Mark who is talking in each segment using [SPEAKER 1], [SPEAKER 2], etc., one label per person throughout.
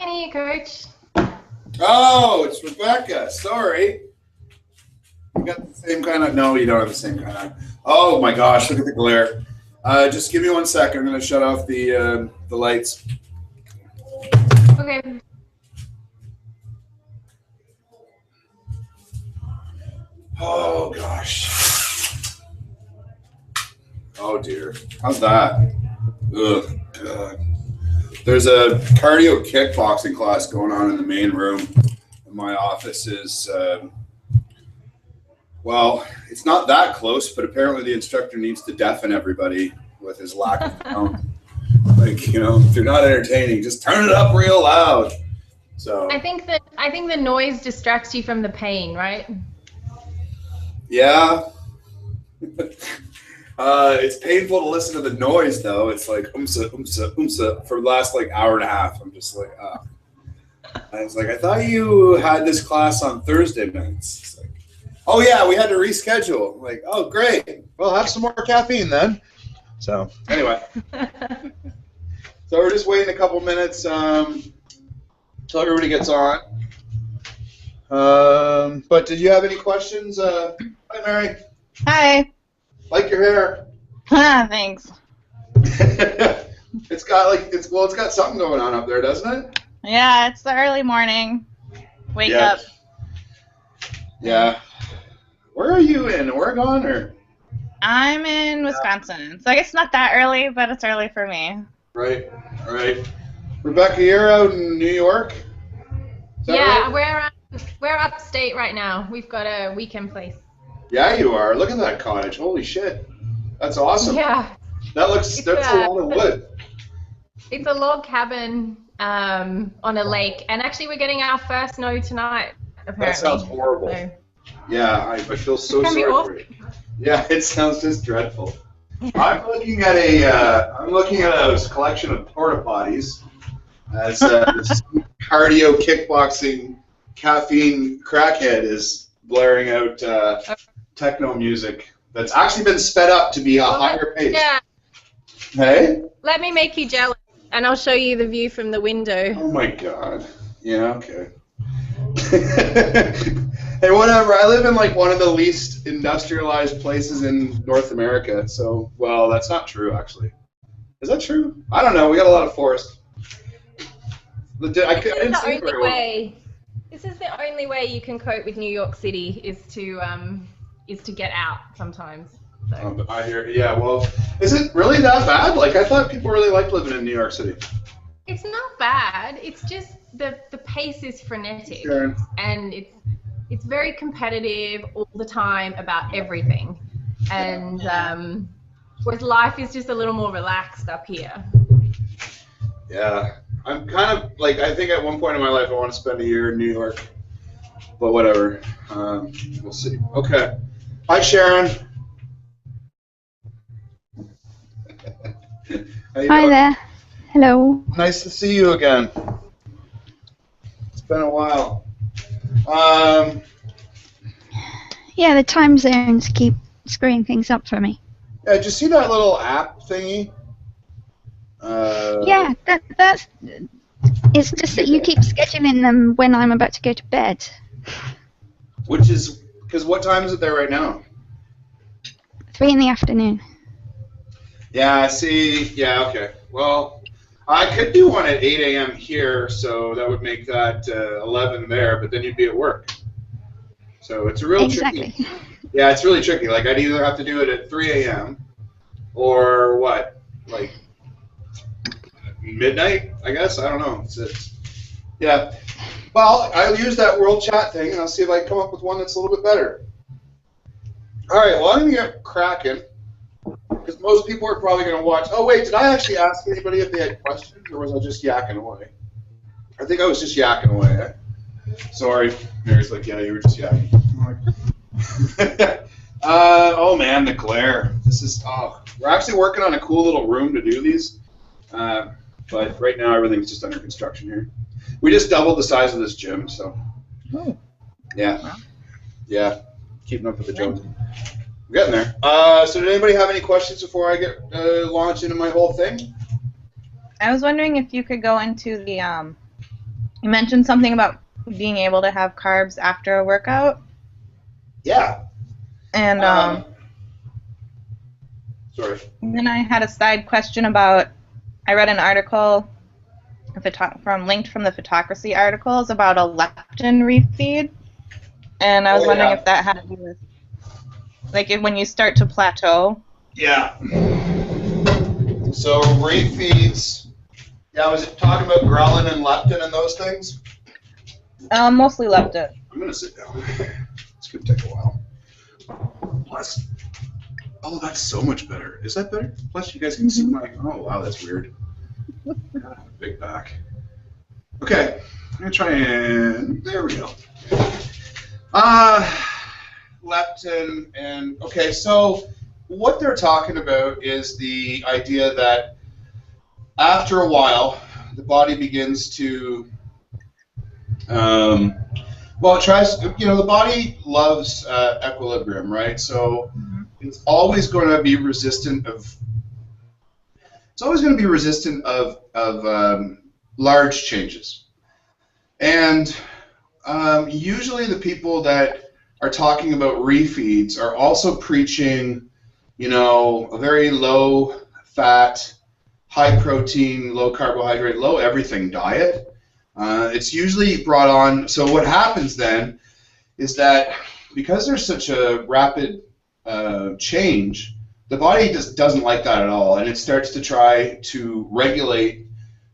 [SPEAKER 1] Hey, Coach.
[SPEAKER 2] Oh, it's Rebecca. Sorry. You got the same kind of... No, you don't have the same kind of... Oh, my gosh. Look at the glare. Just give me 1 second. I'm going to shut off the lights.
[SPEAKER 1] Okay.
[SPEAKER 2] Oh, gosh. Oh, dear. How's that? Ugh, God. There's a cardio kickboxing class going on in the main room. My office is, well, it's not that close, but apparently the instructor needs to deafen everybody with his lack of tone. Like, you know, if you're not entertaining, just turn it up real loud. So
[SPEAKER 1] I think the noise distracts you from the pain, right?
[SPEAKER 2] yeah. It's painful to listen to the noise, though. It's like umsa, umsa, umsa for the last like hour and a half. I'm just like, I was like, I thought you had this class on Thursday nights. It's like, oh yeah, we had to reschedule. I'm like, oh great. Well, have some more caffeine then. So anyway, so we're just waiting a couple minutes till everybody gets on. But did you have any questions? Hi, Mary.
[SPEAKER 3] Hi.
[SPEAKER 2] Like your hair.
[SPEAKER 3] Thanks.
[SPEAKER 2] It's got something going on up there, doesn't it?
[SPEAKER 3] Yeah, it's the early morning. Wake up.
[SPEAKER 2] Yeah. Where are you in Oregon or?
[SPEAKER 3] I'm in Wisconsin, so I guess not that early, but it's early for me.
[SPEAKER 2] Right. Rebecca, you're out in New York? Is that
[SPEAKER 1] Yeah,
[SPEAKER 2] right?
[SPEAKER 1] we're upstate right now. We've got a weekend place.
[SPEAKER 2] Yeah, you are. Look at that cottage. Holy shit. That's awesome.
[SPEAKER 1] Yeah.
[SPEAKER 2] That's a lot of wood.
[SPEAKER 1] It's a log cabin on a lake, and actually we're getting our first snow tonight. Apparently.
[SPEAKER 2] That sounds horrible.
[SPEAKER 1] So.
[SPEAKER 2] Yeah, I feel so
[SPEAKER 1] It can be
[SPEAKER 2] sorry
[SPEAKER 1] awful.
[SPEAKER 2] for you. Yeah, it sounds just dreadful. I'm looking at a collection of porta potties as this cardio kickboxing caffeine crackhead is blaring out techno music that's actually been sped up to be a higher pace.
[SPEAKER 1] Yeah.
[SPEAKER 2] Hey?
[SPEAKER 1] Let me make you jealous, and I'll show you the view from the window.
[SPEAKER 2] Oh my god. Yeah, okay. Hey, whatever. I live in like one of the least industrialized places in North America, so, well, that's not true, actually. Is that true? I don't know. We got a lot of forest. I didn't see it very well.
[SPEAKER 1] This is the only way you can cope with New York City is to get out sometimes. So.
[SPEAKER 2] I hear. Yeah. Well, is it really that bad? Like, I thought people really liked living in New York City.
[SPEAKER 1] It's not bad. It's just the pace is frenetic,
[SPEAKER 2] Sure.
[SPEAKER 1] and it's very competitive all the time about everything, and whereas life is just a little more relaxed up here.
[SPEAKER 2] Yeah. I'm kind of like, I think at one point in my life I want to spend a year in New York, but whatever. We'll see. Okay. Hi, Sharon.
[SPEAKER 4] Hi there. Hello.
[SPEAKER 2] Nice to see you again. It's been a while.
[SPEAKER 4] Yeah, the time zones keep screwing things up for me.
[SPEAKER 2] Yeah, did you see that little app thingy?
[SPEAKER 4] Yeah, that's. It's just that you keep scheduling them when I'm about to go to bed.
[SPEAKER 2] Which is, because what time is it there right now?
[SPEAKER 4] 3 in the afternoon.
[SPEAKER 2] Yeah, see, yeah, okay. Well, I could do one at 8 a.m. here, so that would make that 11 there, but then you'd be at work. So it's a real
[SPEAKER 4] Exactly.
[SPEAKER 2] tricky. Yeah, it's really tricky. Like, I'd either have to do it at 3 a.m. or what? Like, midnight, I guess? I don't know. Yeah. Well, I'll use that world chat thing, and I'll see if I can come up with one that's a little bit better. All right, well, I'm going to get cracking, because most people are probably going to watch. Oh, wait, did I actually ask anybody if they had questions, or was I just yakking away? I think I was just yakking away. Sorry. Mary's like, yeah, you were just yakking. Oh, man, the glare. We're actually working on a cool little room to do these. But right now, everything's just under construction here. We just doubled the size of this gym, so.
[SPEAKER 3] Oh.
[SPEAKER 2] Yeah. Yeah. Keeping up with the Joneses. We're getting there. So did anybody have any questions before I get launched into my whole thing?
[SPEAKER 3] I was wondering if you could go into the You mentioned something about being able to have carbs after a workout.
[SPEAKER 2] Yeah.
[SPEAKER 3] And
[SPEAKER 2] Sorry.
[SPEAKER 3] then I had a side question about, I read an article linked from the Photocracy articles about a leptin refeed. And I was wondering if that had to do with, like, when you start to plateau.
[SPEAKER 2] Yeah. So refeeds. Yeah, was it talking about ghrelin and leptin and those things?
[SPEAKER 3] Mostly leptin.
[SPEAKER 2] I'm gonna sit down. It's gonna take a while. Plus, oh, that's so much better. Is that better? Plus, you guys can see my. Oh, wow, that's weird. God, I have a big back. Okay, I'm gonna try and. There we go. Leptin and okay, so what they're talking about is the idea that after a while, the body begins to, well, it tries, the body loves equilibrium, right? So it's always going to be resistant of, large changes. And usually the people that are talking about refeeds are also preaching, a very low fat, high protein, low carbohydrate, low everything diet. It's usually brought on, so what happens then is that because there's such a rapid change, the body just doesn't like that at all, and it starts to try to regulate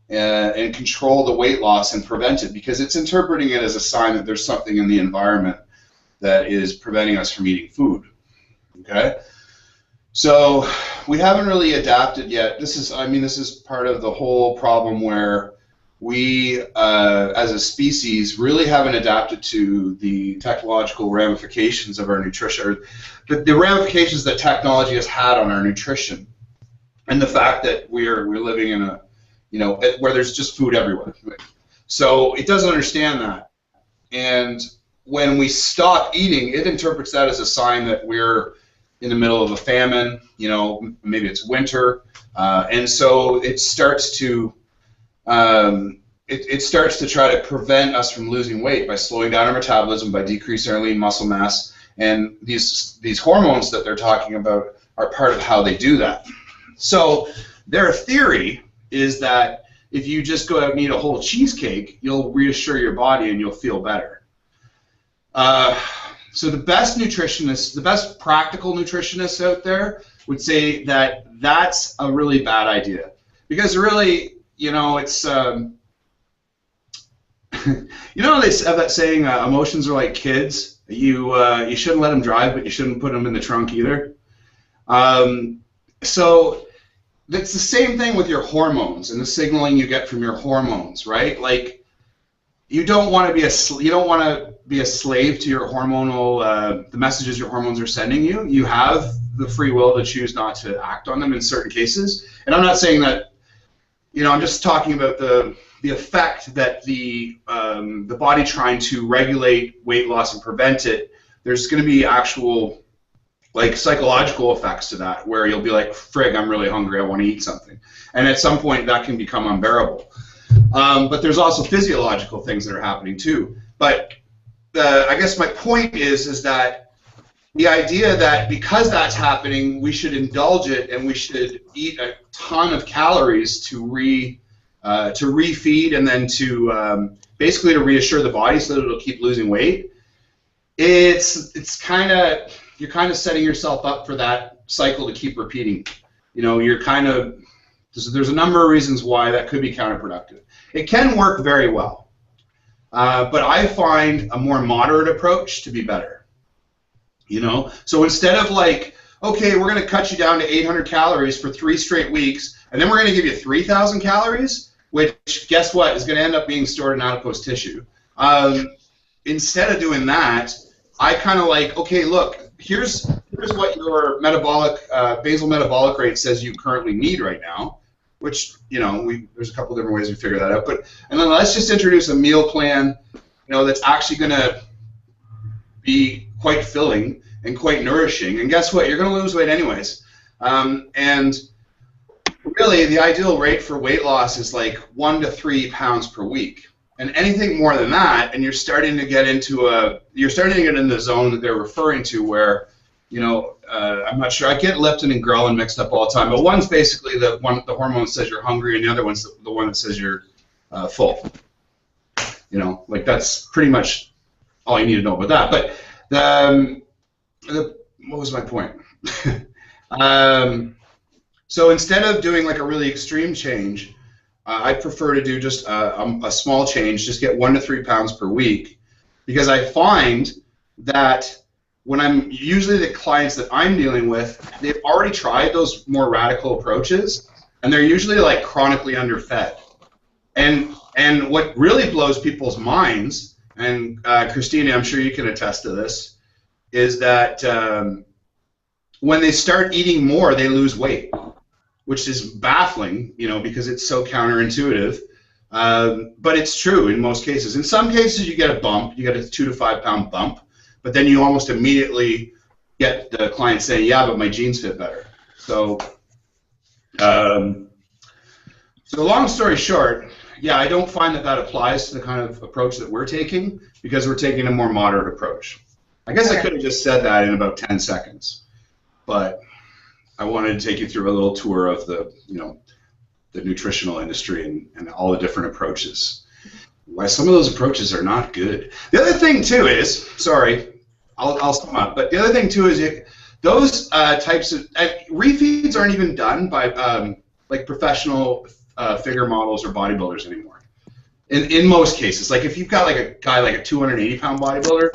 [SPEAKER 2] and control the weight loss and prevent it, because it's interpreting it as a sign that there's something in the environment that is preventing us from eating food. Okay? So we haven't really adapted yet. This is part of the whole problem where we, as a species, really haven't adapted to the technological ramifications of our nutrition, or the ramifications that technology has had on our nutrition, and the fact that we're living in a, where there's just food everywhere. So it doesn't understand that, and when we stop eating, it interprets that as a sign that we're in the middle of a famine, maybe it's winter, and so it starts to try to prevent us from losing weight by slowing down our metabolism, by decreasing our lean muscle mass, and these hormones that they're talking about are part of how they do that. So their theory is that if you just go out and eat a whole cheesecake, you'll reassure your body and you'll feel better. So the best nutritionists, the best practical nutritionists out there would say that that's a really bad idea, because really, it's they have that saying, emotions are like kids. You shouldn't let them drive, but you shouldn't put them in the trunk either. So it's the same thing with your hormones and the signaling you get from your hormones, right? Like, you don't want to be a slave to your hormonal, the messages your hormones are sending you. You have the free will to choose not to act on them in certain cases. And I'm not saying that, I'm just talking about the effect that the body trying to regulate weight loss and prevent it. There's going to be actual, like, psychological effects to that, where you'll be like, frig, I'm really hungry, I want to eat something. And at some point that can become unbearable. But there's also physiological things that are happening too. But I guess my point is that the idea that because that's happening, we should indulge it and we should eat a ton of calories to refeed and then to basically to reassure the body so that it'll keep losing weight. It's kind of, you're kind of setting yourself up for that cycle to keep repeating. You're kind of, there's a number of reasons why that could be counterproductive. It can work very well, but I find a more moderate approach to be better. So instead of like, okay, we're going to cut you down to 800 calories for 3 straight weeks, and then we're going to give you 3,000 calories, which, guess what, is going to end up being stored in adipose tissue. Instead of doing that, I kind of like, okay, look, here's what your metabolic basal metabolic rate says you currently need right now, which, there's a couple different ways we figure that out. And then let's just introduce a meal plan, that's actually going to be quite filling and quite nourishing. And guess what? You're going to lose weight anyways. And really, the ideal rate for weight loss is like 1 to 3 pounds per week. And anything more than that, and you're starting to get in the zone that they're referring to where, you know, I'm not sure. I get leptin and ghrelin mixed up all the time, but one's basically the hormone that says you're hungry, and the other one's the one that says you're full. You know, like that's pretty much all you need to know about that. But what was my point? So instead of doing like a really extreme change, I prefer to do just a small change, just get 1 to 3 pounds per week, because I find that when I'm usually the clients that I'm dealing with, they've already tried those more radical approaches, and they're usually like chronically underfed. And what really blows people's minds, and Christina, I'm sure you can attest to this, is that when they start eating more, they lose weight, which is baffling, you know, because it's so counterintuitive. But it's true in most cases. In some cases, you get a bump, you get a 2 to 5 pound bump, but then you almost immediately get the client saying, "Yeah, but my jeans fit better." So, so long story short, yeah, I don't find that applies to the kind of approach that we're taking, because we're taking a more moderate approach. I guess I could have just said that in about 10 seconds, but I wanted to take you through a little tour of the, you know, the nutritional industry and all the different approaches. Why some of those approaches are not good. The other thing too is, sorry, I'll sum up, but the other thing too is those types of refeeds aren't even done by like professional figure models or bodybuilders anymore. In most cases, like if you've got like a guy like a 280-pound bodybuilder,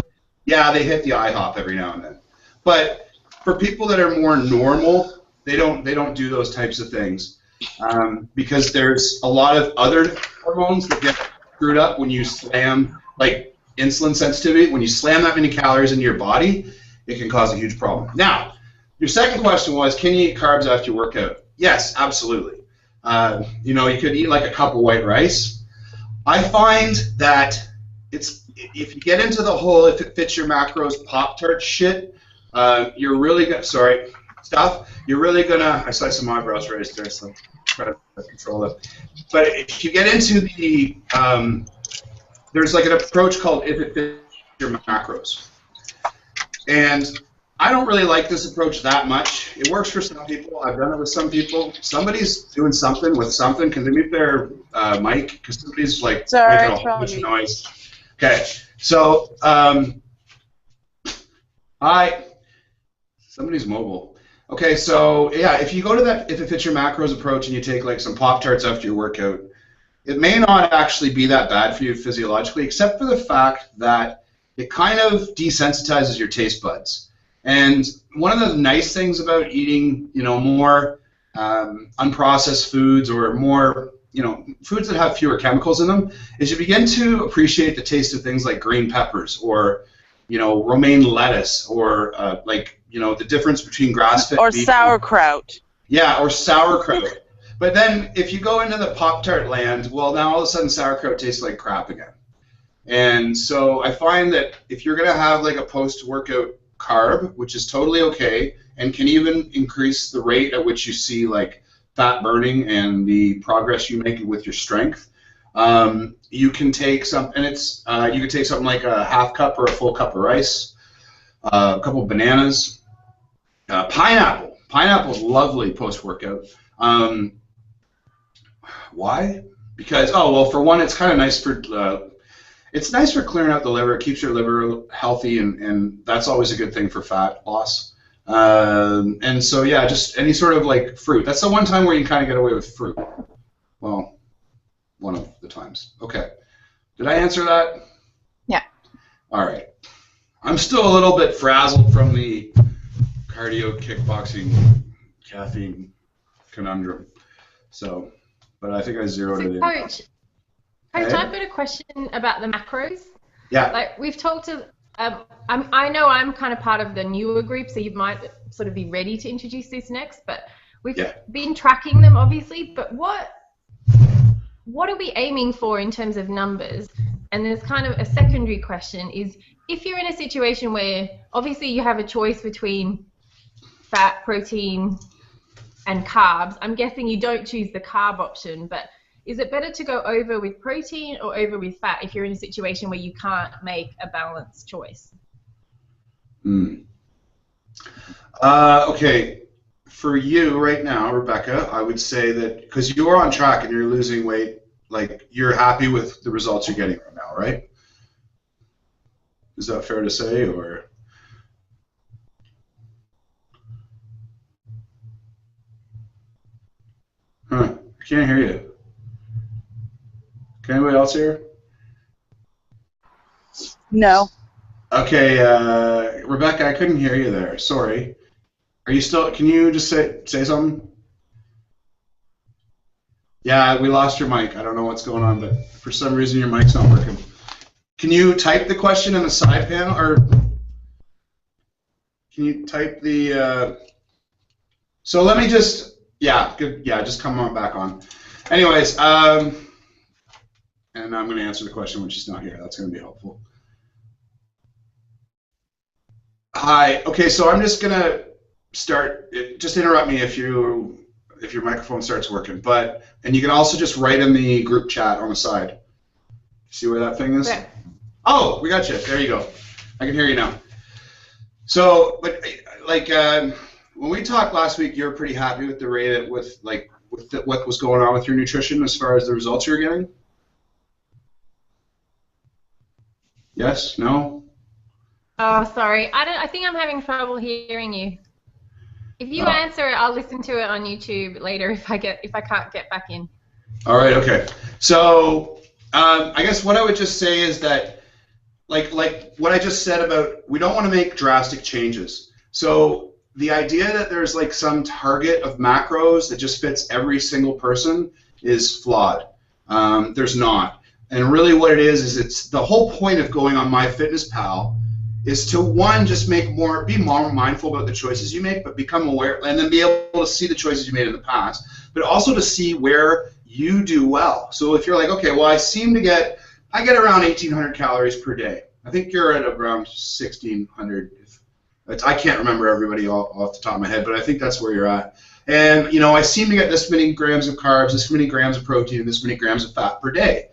[SPEAKER 2] yeah, they hit the IHOP every now and then. But for people that are more normal, they don't do those types of things, because there's a lot of other hormones that get screwed up when you slam, like insulin sensitivity. When you slam that many calories into your body, it can cause a huge problem. Now, your second question was, can you eat carbs after your workout? Yes, absolutely. You know, you could eat like a cup of white rice. I find that if you get into the whole if it fits your macros Pop-Tart shit, you're really gonna you're really gonna. I saw some eyebrows raised there, so try to control it. But if you get into the there's like an approach called if it fits your macros, and I don't really like this approach that much. It works for some people. I've done it with some people. Somebody's doing something with something. Can they mute their mic? Because somebody's like making a whole bunch of noise. Okay, so somebody's mobile. Okay, so yeah, if you go to that if it fits your macros approach and you take like some Pop-Tarts after your workout, it may not actually be that bad for you physiologically, except for the fact that it kind of desensitizes your taste buds. And one of the nice things about eating, you know, more unprocessed foods or more, you know, foods that have fewer chemicals in them, is you begin to appreciate the taste of things like green peppers or, you know, romaine lettuce or like, you know, the difference between grass-fed
[SPEAKER 5] or
[SPEAKER 2] beef
[SPEAKER 5] sauerkraut.
[SPEAKER 2] Yeah, or sauerkraut. But then if you go into the Pop-Tart land, well, now all of a sudden sauerkraut tastes like crap again. And so I find that if you're going to have like a post-workout carb, which is totally okay and can even increase the rate at which you see like fat burning and the progress you make with your strength, you can take some, and it's you can take something like a half cup or a full cup of rice, a couple of bananas, pineapple. Pineapple's lovely post-workout. Why? Because for one, it's kind of nice for clearing out the liver. It keeps your liver healthy, and that's always a good thing for fat loss. And so yeah, just any sort of like fruit. That's the one time where you kind of get away with fruit. Well, one of the times. Okay. Did I answer that?
[SPEAKER 3] Yeah.
[SPEAKER 2] All right. I'm still a little bit frazzled from the cardio kickboxing caffeine conundrum. So, but I think I zeroed it in.
[SPEAKER 1] Coach, I've got a question about the macros.
[SPEAKER 2] Yeah.
[SPEAKER 1] Like we've talked to, I know I'm kind of part of the newer group, so you might sort of be ready to introduce this next, but we've been tracking them obviously, but what are we aiming for in terms of numbers? And there's kind of a secondary question is, if you're in a situation where obviously you have a choice between fat, protein, and carbs, I'm guessing you don't choose the carb option, but is it better to go over with protein or over with fat if you're in a situation where you can't make a balanced choice?
[SPEAKER 2] Okay, for you right now, Rebecca, I would say that because you're on track and you're losing weight, like you're happy with the results you're getting right now, right? Is that fair to say, or? Huh, I can't hear you. Can anybody else hear?
[SPEAKER 5] No.
[SPEAKER 2] Okay, Rebecca, I couldn't hear you there. Sorry. Are you still? Can you just say something? Yeah, we lost your mic. I don't know what's going on, but for some reason your mic's not working. Can you type the question in the side panel, or can you type the? So let me just. Yeah, good. Yeah, just come on back on. Anyways, and I'm going to answer the question when she's not here. That's going to be helpful. Hi. Okay, so I'm just going to start. Just interrupt me if your microphone starts working. And you can also just write in the group chat on the side. See where that thing is?
[SPEAKER 1] Okay.
[SPEAKER 2] Oh, we got you. There you go. I can hear you now. So, but like when we talked last week, you were pretty happy with the rate what was going on with your nutrition as far as the results you're getting. Yes? No?
[SPEAKER 1] Oh, sorry. I think I'm having trouble hearing you. If you answer it, I'll listen to it on YouTube later if I can't get back in.
[SPEAKER 2] All right. Okay. So I guess what I would just say is that, like what I just said about, we don't want to make drastic changes. So the idea that there's like some target of macros that just fits every single person is flawed. There's not. And really what it is it's the whole point of going on MyFitnessPal is to, one, just be more mindful about the choices you make, but become aware, and then be able to see the choices you made in the past, but also to see where you do well. So if you're like, okay, well, I get around 1,800 calories per day. I think you're at around 1,600. I can't remember everybody off the top of my head, but I think that's where you're at. And, you know, I seem to get this many grams of carbs, this many grams of protein, and this many grams of fat per day.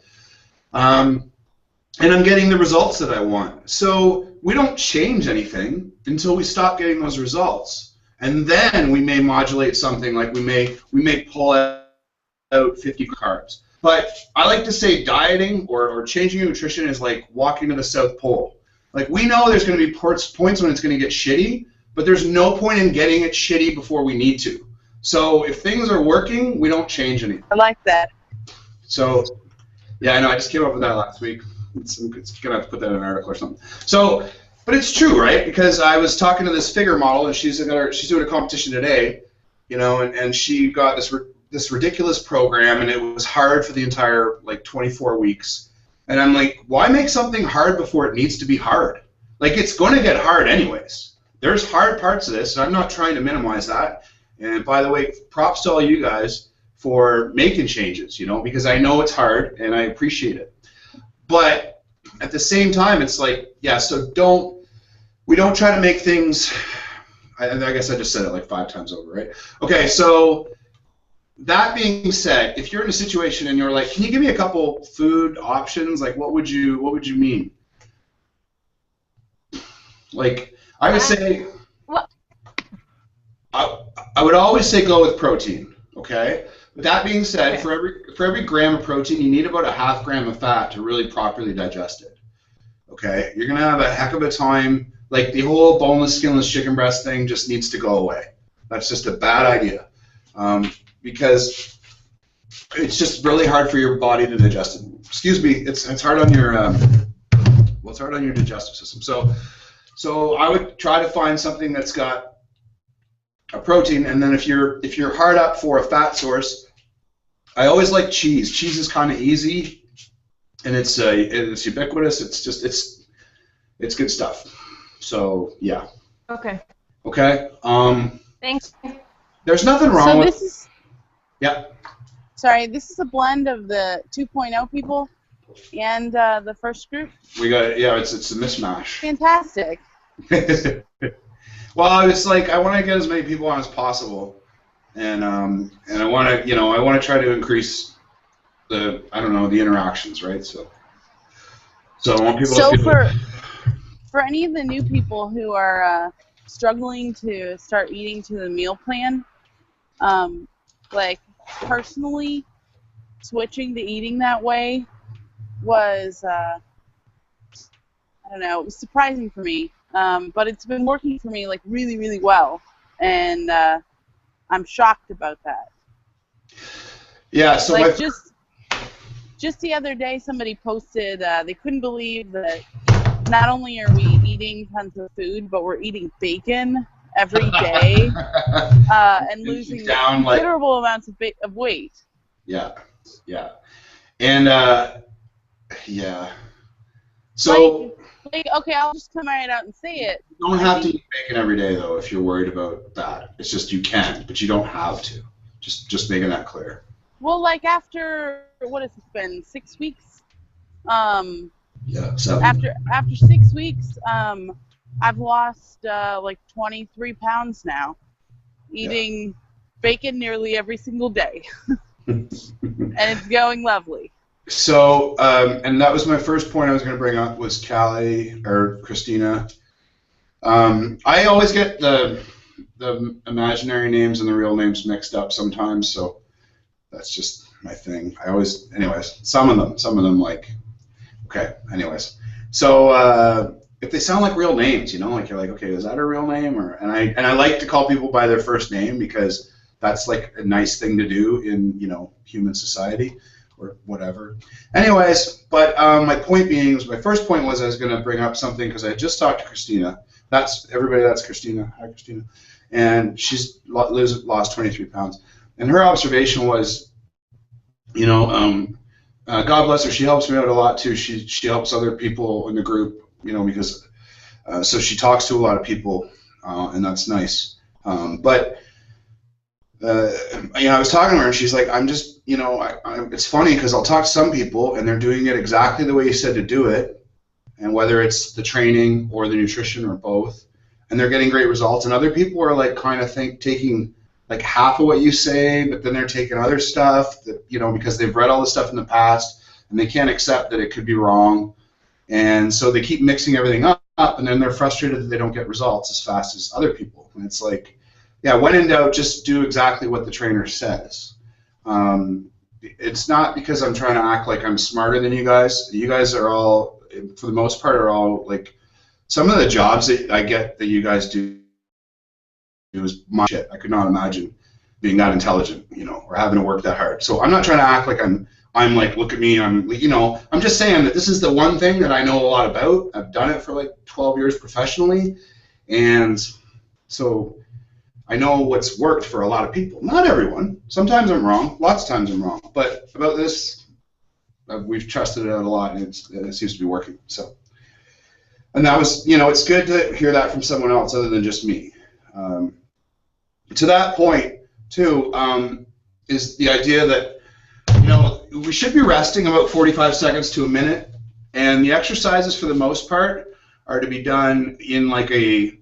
[SPEAKER 2] And I'm getting the results that I want. So we don't change anything until we stop getting those results. And then we may modulate something, like we may pull out 50 carbs. But I like to say dieting or changing your nutrition is like walking to the South Pole. Like, we know there's going to be points when it's going to get shitty, but there's no point in getting it shitty before we need to. So if things are working, we don't change anything.
[SPEAKER 5] I like that.
[SPEAKER 2] So, yeah, I know, I just came up with that last week. It's going to have to put that in an article or something. So, but it's true, right? Because I was talking to this figure model, and she's doing a competition today, you know, and she got this ridiculous program, and it was hard for the entire, like, 24 weeks. And I'm like, why make something hard before it needs to be hard? Like, it's going to get hard anyways. There's hard parts of this, and I'm not trying to minimize that. And by the way, props to all you guys for making changes, you know, because I know it's hard, and I appreciate it. But at the same time, it's like, yeah, so we don't try to make things, I guess I just said it like 5 times over, right? Okay, so that being said, if you're in a situation and you're like, can you give me a couple food options? Like, what would you mean? Like, I would say, I would always say go with protein, okay? But that being said, okay, for every gram of protein, you need about a half gram of fat to really properly digest it, okay? You're going to have a heck of a time. Like, the whole boneless, skinless chicken breast thing just needs to go away. That's just a bad idea. Because it's just really hard for your body to digest it. Excuse me, it's hard on your it's hard on your digestive system. So I would try to find something that's got a protein, and then if you're hard up for a fat source, I always like cheese. Cheese is kind of easy, and it's ubiquitous. It's good stuff. So yeah.
[SPEAKER 1] Okay.
[SPEAKER 2] Okay.
[SPEAKER 1] Thanks.
[SPEAKER 2] There's nothing wrong with. Yeah.
[SPEAKER 5] Sorry, this is a blend of the 2.0 people and the first group.
[SPEAKER 2] We got, yeah, it's a mismatch.
[SPEAKER 5] Fantastic.
[SPEAKER 2] Well, it's like I want to get as many people on as possible, and I want to try to increase the I don't know, the interactions, right? So I want people
[SPEAKER 5] So
[SPEAKER 2] to feel
[SPEAKER 5] for any of the new people who are struggling to start eating to the meal plan, like personally, switching to eating that way was I don't know, it was surprising for me, but it's been working for me like really, really well, and I'm shocked about that.
[SPEAKER 2] Yeah, so
[SPEAKER 5] like just the other day, somebody posted they couldn't believe that not only are we eating tons of food, but we're eating bacon every day and losing
[SPEAKER 2] down,
[SPEAKER 5] considerable amounts of weight.
[SPEAKER 2] Yeah, and yeah. So
[SPEAKER 5] like, okay, I'll just come right out and say it.
[SPEAKER 2] You don't have to eat bacon every day, though, if you're worried about that. It's just you can, but you don't have to. Just making that clear.
[SPEAKER 5] Well, like after, what has it been, 6 weeks?
[SPEAKER 2] Yeah, 7.
[SPEAKER 5] After 6 weeks, I've lost like 23 pounds now, eating bacon nearly every single day, and it's going lovely.
[SPEAKER 2] So, and that was my first point I was going to bring up was Callie or Christina. I always get the imaginary names and the real names mixed up sometimes, so that's just my thing. Anyways, some of them like, okay, anyways. So if they sound like real names, like you're like, okay, is that a real name? And I like to call people by their first name because that's like a nice thing to do in human society or whatever. Anyways, but my first point was I was going to bring up something because I just talked to Christina. That's Christina. Hi, Christina. And she's lost 23 pounds. And her observation was, God bless her, she helps me out a lot too. She helps other people in the group, because so she talks to a lot of people, and that's nice. But I was talking to her, and she's like, I'm just, it's funny because I'll talk to some people, and they're doing it exactly the way you said to do it, and whether it's the training or the nutrition or both, and they're getting great results. And other people are like kind of taking like half of what you say, but then they're taking other stuff that, because they've read all the stuff in the past, and they can't accept that it could be wrong, and so they keep mixing everything up, and then they're frustrated that they don't get results as fast as other people. And it's like, yeah, when in doubt, just do exactly what the trainer says. It's not because I'm trying to act like I'm smarter than you guys. You guys are all, for the most part, are all like, some of the jobs that I get that you guys do is my shit. I could not imagine being that intelligent, or having to work that hard. So I'm not trying to act like I'm like, look at me, I'm just saying that this is the one thing that I know a lot about. I've done it for like 12 years professionally, and so I know what's worked for a lot of people. Not everyone. Sometimes I'm wrong. Lots of times I'm wrong. But about this, we've trusted it out a lot, and it seems to be working. So, and that was, it's good to hear that from someone else other than just me. To that point, too, is the idea that, we should be resting about 45 seconds to a minute, and the exercises, for the most part, are to be done in like a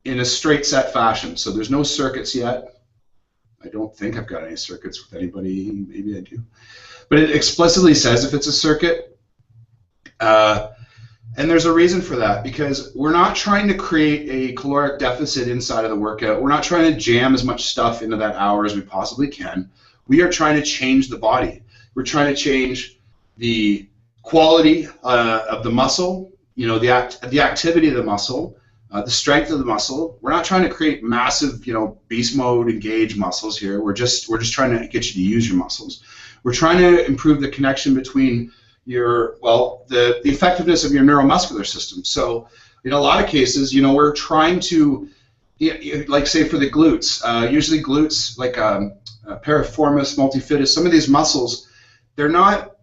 [SPEAKER 2] in a straight set fashion. So there's no circuits yet. I don't think I've got any circuits with anybody. Maybe I do. But it explicitly says if it's a circuit. And there's a reason for that, because we're not trying to create a caloric deficit inside of the workout. We're not trying to jam as much stuff into that hour as we possibly can. We are trying to change the body. We're trying to change the quality of the muscle, the activity of the muscle, the strength of the muscle. We're not trying to create massive, beast mode engaged muscles here. We're just trying to get you to use your muscles. We're trying to improve the connection between the effectiveness of your neuromuscular system. So in a lot of cases, we're trying to, like say for the glutes, usually glutes, like piriformis, multifidus, some of these muscles, they're not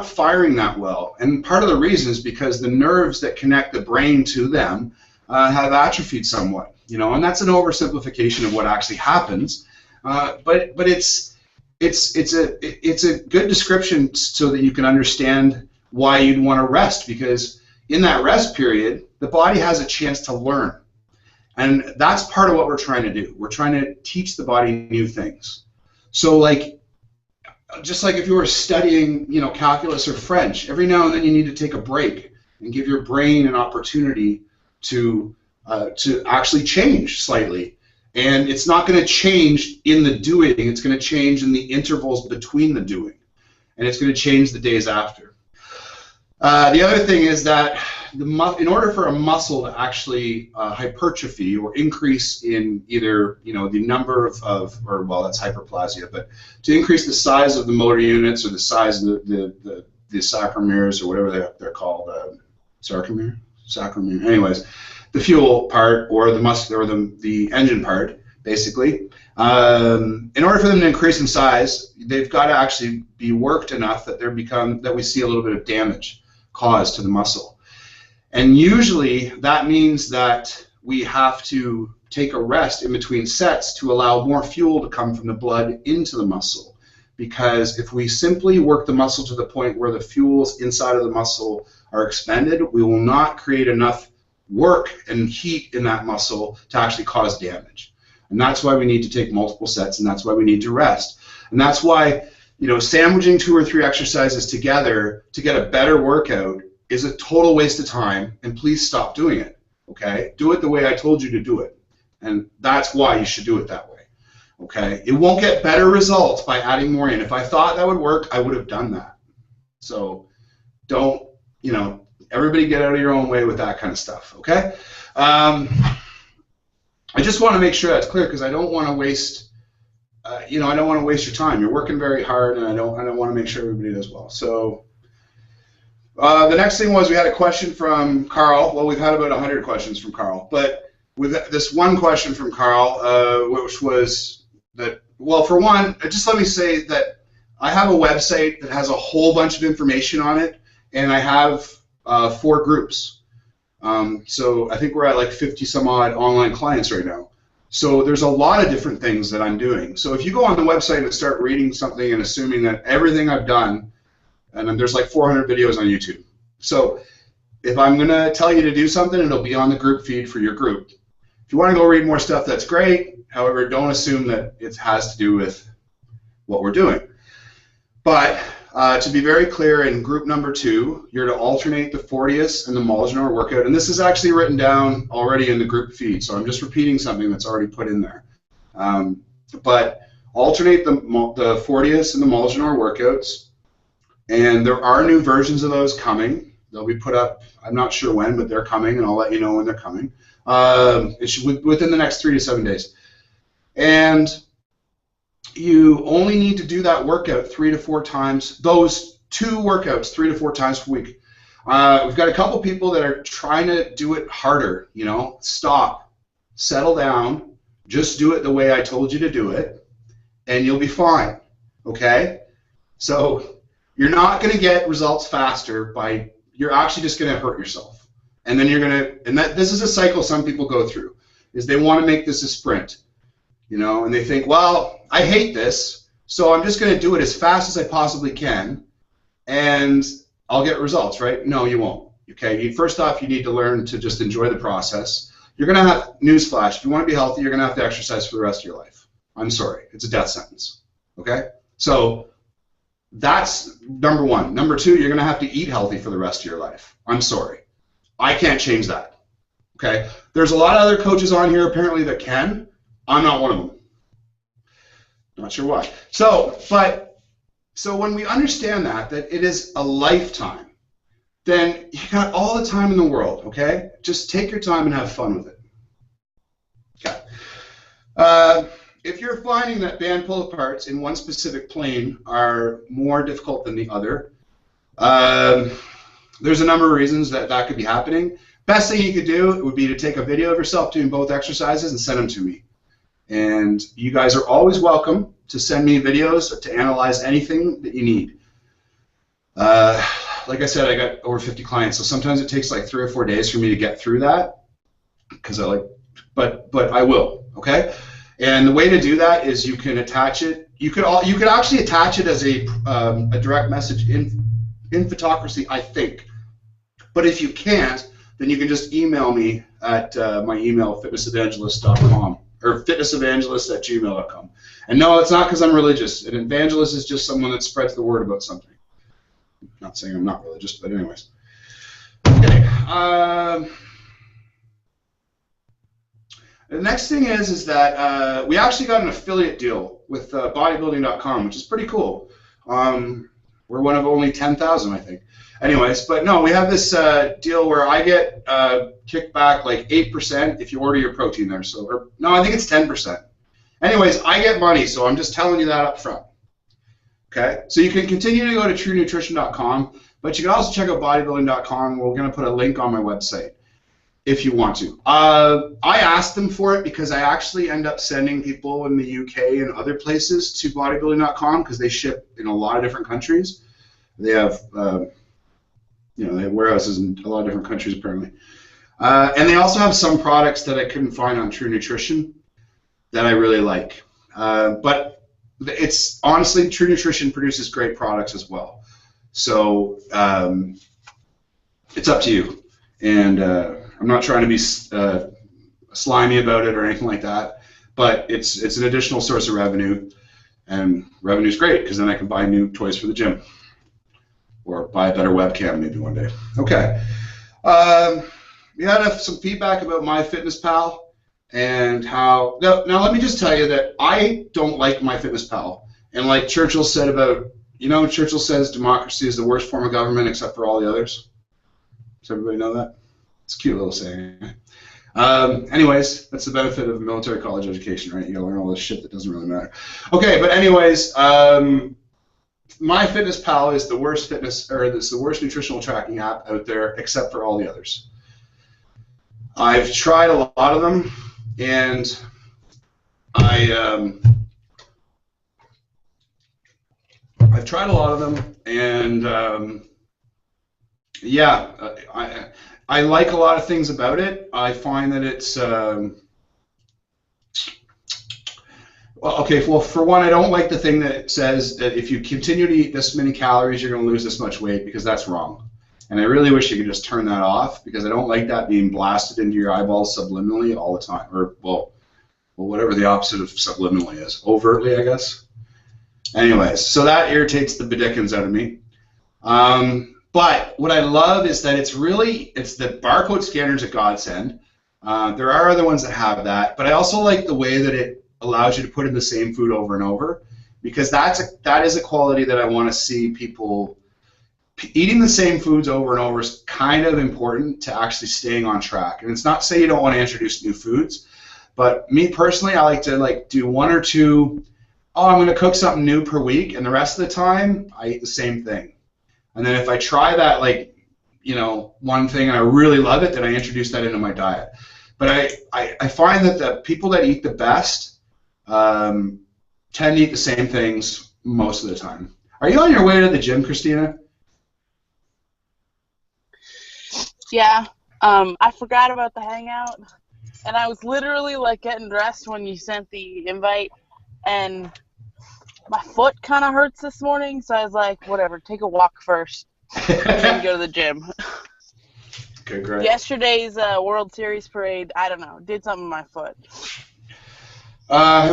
[SPEAKER 2] firing that well. And part of the reason is because the nerves that connect the brain to them have atrophied somewhat, and that's an oversimplification of what actually happens. But it's a good description so that you can understand why you'd want to rest, because in that rest period, the body has a chance to learn. And that's part of what we're trying to do. We're trying to teach the body new things.
[SPEAKER 6] So like, just like if you were studying, you know, calculus or French, every now and then you need to take a break and give your brain an opportunity to actually change slightly. And it's not going to change in the doing, it's going to change in the intervals between the doing. And it's going to change the days after. The other thing is that in order for a muscle to actually hypertrophy or increase in either, you know, the number of or well, that's hyperplasia, but to increase the size of the motor units or the size of the sarcomeres or whatever they're called, sarcomere? Anyways, the fuel part or the muscle or the engine part, basically. In order for them to increase in size, they've got to actually be worked enough that we see a little bit of damage caused to the muscle. And usually that means that we have to take a rest in between sets to allow more fuel to come from the blood into the muscle. Because if we simply work the muscle to the point where the fuels inside of the muscle are expended, we will not create enough work and heat in that muscle to actually cause damage. And that's why we need to take multiple sets, and that's why we need to rest. And that's why, you know, sandwiching 2 or 3 exercises together to get a better workout is a total waste of time, and please stop doing it, okay? Do it the way I told you to do it, and that's why you should do it that way, okay? It won't get better results by adding more in. If I thought that would work, I would have done that. So don't, you know, everybody get out of your own way with that kind of stuff, okay? I just want to make sure that's clear because I don't want to waste, you know, I don't want to waste your time. You're working very hard, and I don't want to make sure everybody does well. So the next thing was we had a question from Carl. Well, we've had about 100 questions from Carl, but with this one question from Carl, which was that, well, for one, just let me say that I have a website that has a whole bunch of information on it, and I have 4 groups. So I think we're at like 50 some odd online clients right now. So there's a lot of different things that I'm doing. So if you go on the website and start reading something and assuming that everything I've done, and then there's like 400 videos on YouTube. So if I'm going to tell you to do something, it'll be on the group feed for your group. If you want to go read more stuff, that's great. However, don't assume that it has to do with what we're doing. But to be very clear, in group number 2, you're to alternate the Fortius and the Molginor workout. And this is actually written down already in the group feed, so I'm just repeating something that's already put in there. But alternate the Fortius and the Molginor workouts. And there are new versions of those coming. They'll be put up, I'm not sure when, but they're coming, and I'll let you know when they're coming. It should, within the next 3 to 7 days. And you only need to do that workout 3 to 4 times, those 2 workouts 3 to 4 times per week. We've got a couple people that are trying to do it harder, you know. Stop, settle down, just do it the way I told you to do it, and you'll be fine, okay? So you're not going to get results faster by, you're actually just going to hurt yourself. And then you're going to, and this is a cycle some people go through, is they want to make this a sprint, you know, and they think, well, I hate this, so I'm just going to do it as fast as I possibly can, and I'll get results, right? No, you won't, okay? First off, you need to learn to just enjoy the process. You're going to have, newsflash, if you want to be healthy, you're going to have to exercise for the rest of your life. I'm sorry, it's a death sentence, okay? So that's number 1. Number 2, you're going to have to eat healthy for the rest of your life. I'm sorry. I can't change that, okay? There's a lot of other coaches on here apparently that can. I'm not one of them. Not sure why. So when we understand that it is a lifetime, then you got all the time in the world, okay? Just take your time and have fun with it. Okay. If you're finding that band pull-aparts in one specific plane are more difficult than the other, there's a number of reasons that could be happening. Best thing you could do would be to take a video of yourself doing both exercises and send them to me. And you guys are always welcome to send me videos to analyze anything that you need. Like I said, I got over 50 clients, so sometimes it takes like 3 or 4 days for me to get through that, because but I will, okay? And the way to do that is you can attach it. You could actually attach it as a direct message in Photocracy, I think. But if you can't, then you can just email me at my email, fitnessevangelist.com or fitnessevangelist@gmail.com. And no, it's not because I'm religious. An evangelist is just someone that spreads the word about something. I'm not saying I'm not religious, but anyways. Okay. The next thing is that we actually got an affiliate deal with bodybuilding.com, which is pretty cool. We're one of only 10,000, I think. Anyways, but no, we have this deal where I get kickback like 8% if you order your protein there. So, no, I think it's 10%. Anyways, I get money, so I'm just telling you that up front. Okay, so you can continue to go to truenutrition.com, but you can also check out bodybuilding.com. We're going to put a link on my website if you want to. I asked them for it because I actually end up sending people in the UK and other places to bodybuilding.com because they ship in a lot of different countries. They have, they have warehouses in a lot of different countries apparently. And they also have some products that I couldn't find on True Nutrition that I really like. But it's honestly, True Nutrition produces great products as well. So it's up to you. And I'm not trying to be slimy about it or anything like that, but it's an additional source of revenue, and revenue's great because then I can buy new toys for the gym or buy a better webcam maybe one day. Okay. We had some feedback about MyFitnessPal and how now let me just tell you that I don't like MyFitnessPal, and like Churchill said about, Churchill says democracy is the worst form of government except for all the others. Does everybody know that? It's a cute little saying. Anyways, that's the benefit of a military college education, right? You gotta learn all this shit that doesn't really matter. Okay, but anyways, MyFitnessPal is the worst it's the worst nutritional tracking app out there except for all the others. I've tried a lot of them, and I've tried a lot of them, and yeah, I like a lot of things about it. I find that it's well, for one, I don't like the thing that says that if you continue to eat this many calories, you're going to lose this much weight, because that's wrong. And I really wish you could just turn that off, because I don't like that being blasted into your eyeballs subliminally all the time, or well, whatever the opposite of subliminally is, overtly, I guess. Anyways, so that irritates the dickens out of me. But what I love is that it's the barcode scanner's a godsend. There are other ones that have that, but I also like the way that it allows you to put in the same food over and over, because that is a quality that I want to see people eating the same foods over and over is kind of important to actually staying on track. And it's not to say you don't want to introduce new foods, but me personally, I like to do one or two. Oh, I'm going to cook something new per week, and the rest of the time I eat the same thing. And then if I try that, one thing and I really love it, then I introduce that into my diet. But I find that the people that eat the best tend to eat the same things most of the time. Are you on your way to the gym, Christina?
[SPEAKER 5] Yeah. I forgot about the hangout, and I was literally getting dressed when you sent the invite, and my foot kind of hurts this morning, so I was like, whatever, take a walk first, and then go to the gym.
[SPEAKER 6] Okay, great.
[SPEAKER 5] Yesterday's World Series parade, I don't know, did something to my foot.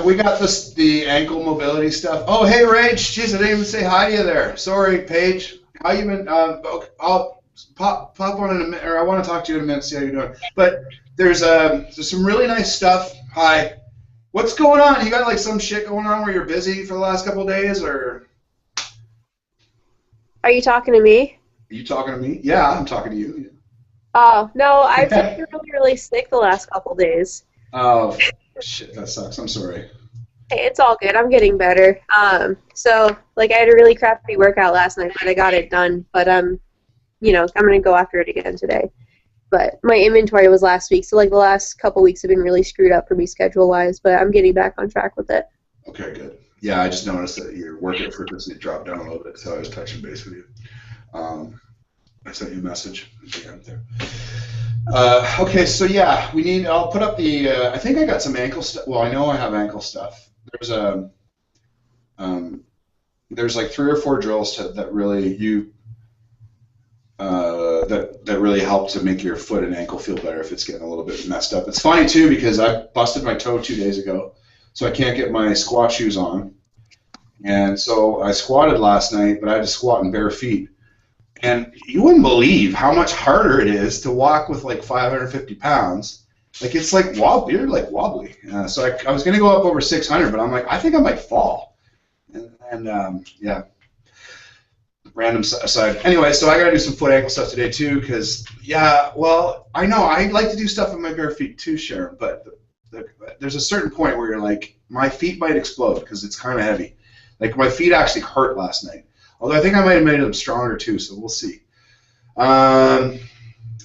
[SPEAKER 6] We got the ankle mobility stuff. Oh, hey, Rach. Jeez, I didn't even say hi to you there. Sorry, Paige. How you been? I'll pop on in a minute, or I want to talk to you in a minute, see how you're doing. But there's some really nice stuff. Hi. What's going on? You got some shit going on where you're busy for the last couple of days, or?
[SPEAKER 7] Are you talking to me?
[SPEAKER 6] Are you talking to me? Yeah, I'm talking to you.
[SPEAKER 7] Oh, no, I've been really, really sick the last couple days.
[SPEAKER 6] Oh, shit, that sucks. I'm sorry.
[SPEAKER 7] Hey, it's all good. I'm getting better. So, I had a really crappy workout last night, but I got it done. But, I'm going to go after it again today. But my inventory was last week, so the last couple weeks have been really screwed up for me schedule-wise, but I'm getting back on track with it.
[SPEAKER 6] Okay, good. Yeah, I just noticed that your workout frequency dropped down a little bit, so I was touching base with you. I sent you a message at the end there. Okay, so yeah, I'll put up the, I think I got some ankle stuff. Well, I know I have ankle stuff. There's 3 or 4 drills that really that really help to make your foot and ankle feel better if it's getting a little bit messed up. It's funny too, because I busted my toe 2 days ago, so I can't get my squat shoes on. And so I squatted last night, but I had to squat in bare feet. And you wouldn't believe how much harder it is to walk with like 550 pounds. Like it's like wobbly, you're like wobbly. So I was going to go up over 600, but I'm like, I think I might fall. And yeah, random aside. Anyway, so I got to do some foot ankle stuff today too, because yeah, well, I know I like to do stuff with my bare feet too, Sharon, but there's a certain point where you're like, my feet might explode because it's kind of heavy. Like my feet actually hurt last night. Although I think I might have made them stronger too, so we'll see. But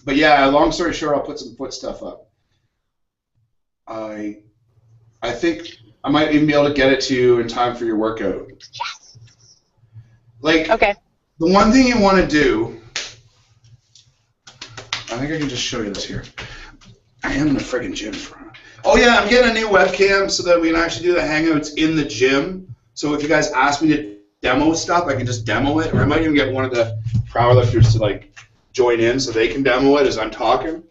[SPEAKER 6] yeah, long story short, I'll put some foot stuff up. I think I might even be able to get it to you in time for your workout.
[SPEAKER 4] Yes.
[SPEAKER 6] Like,
[SPEAKER 5] Okay.
[SPEAKER 6] the one thing you want to do, I think I can just show you this here. I am in the friggin' gym. Oh yeah, I'm getting a new webcam so that we can actually do the Hangouts in the gym. So if you guys ask me to demo stuff, I can just demo it, or I might even get one of the powerlifters to like join in so they can demo it as I'm talking.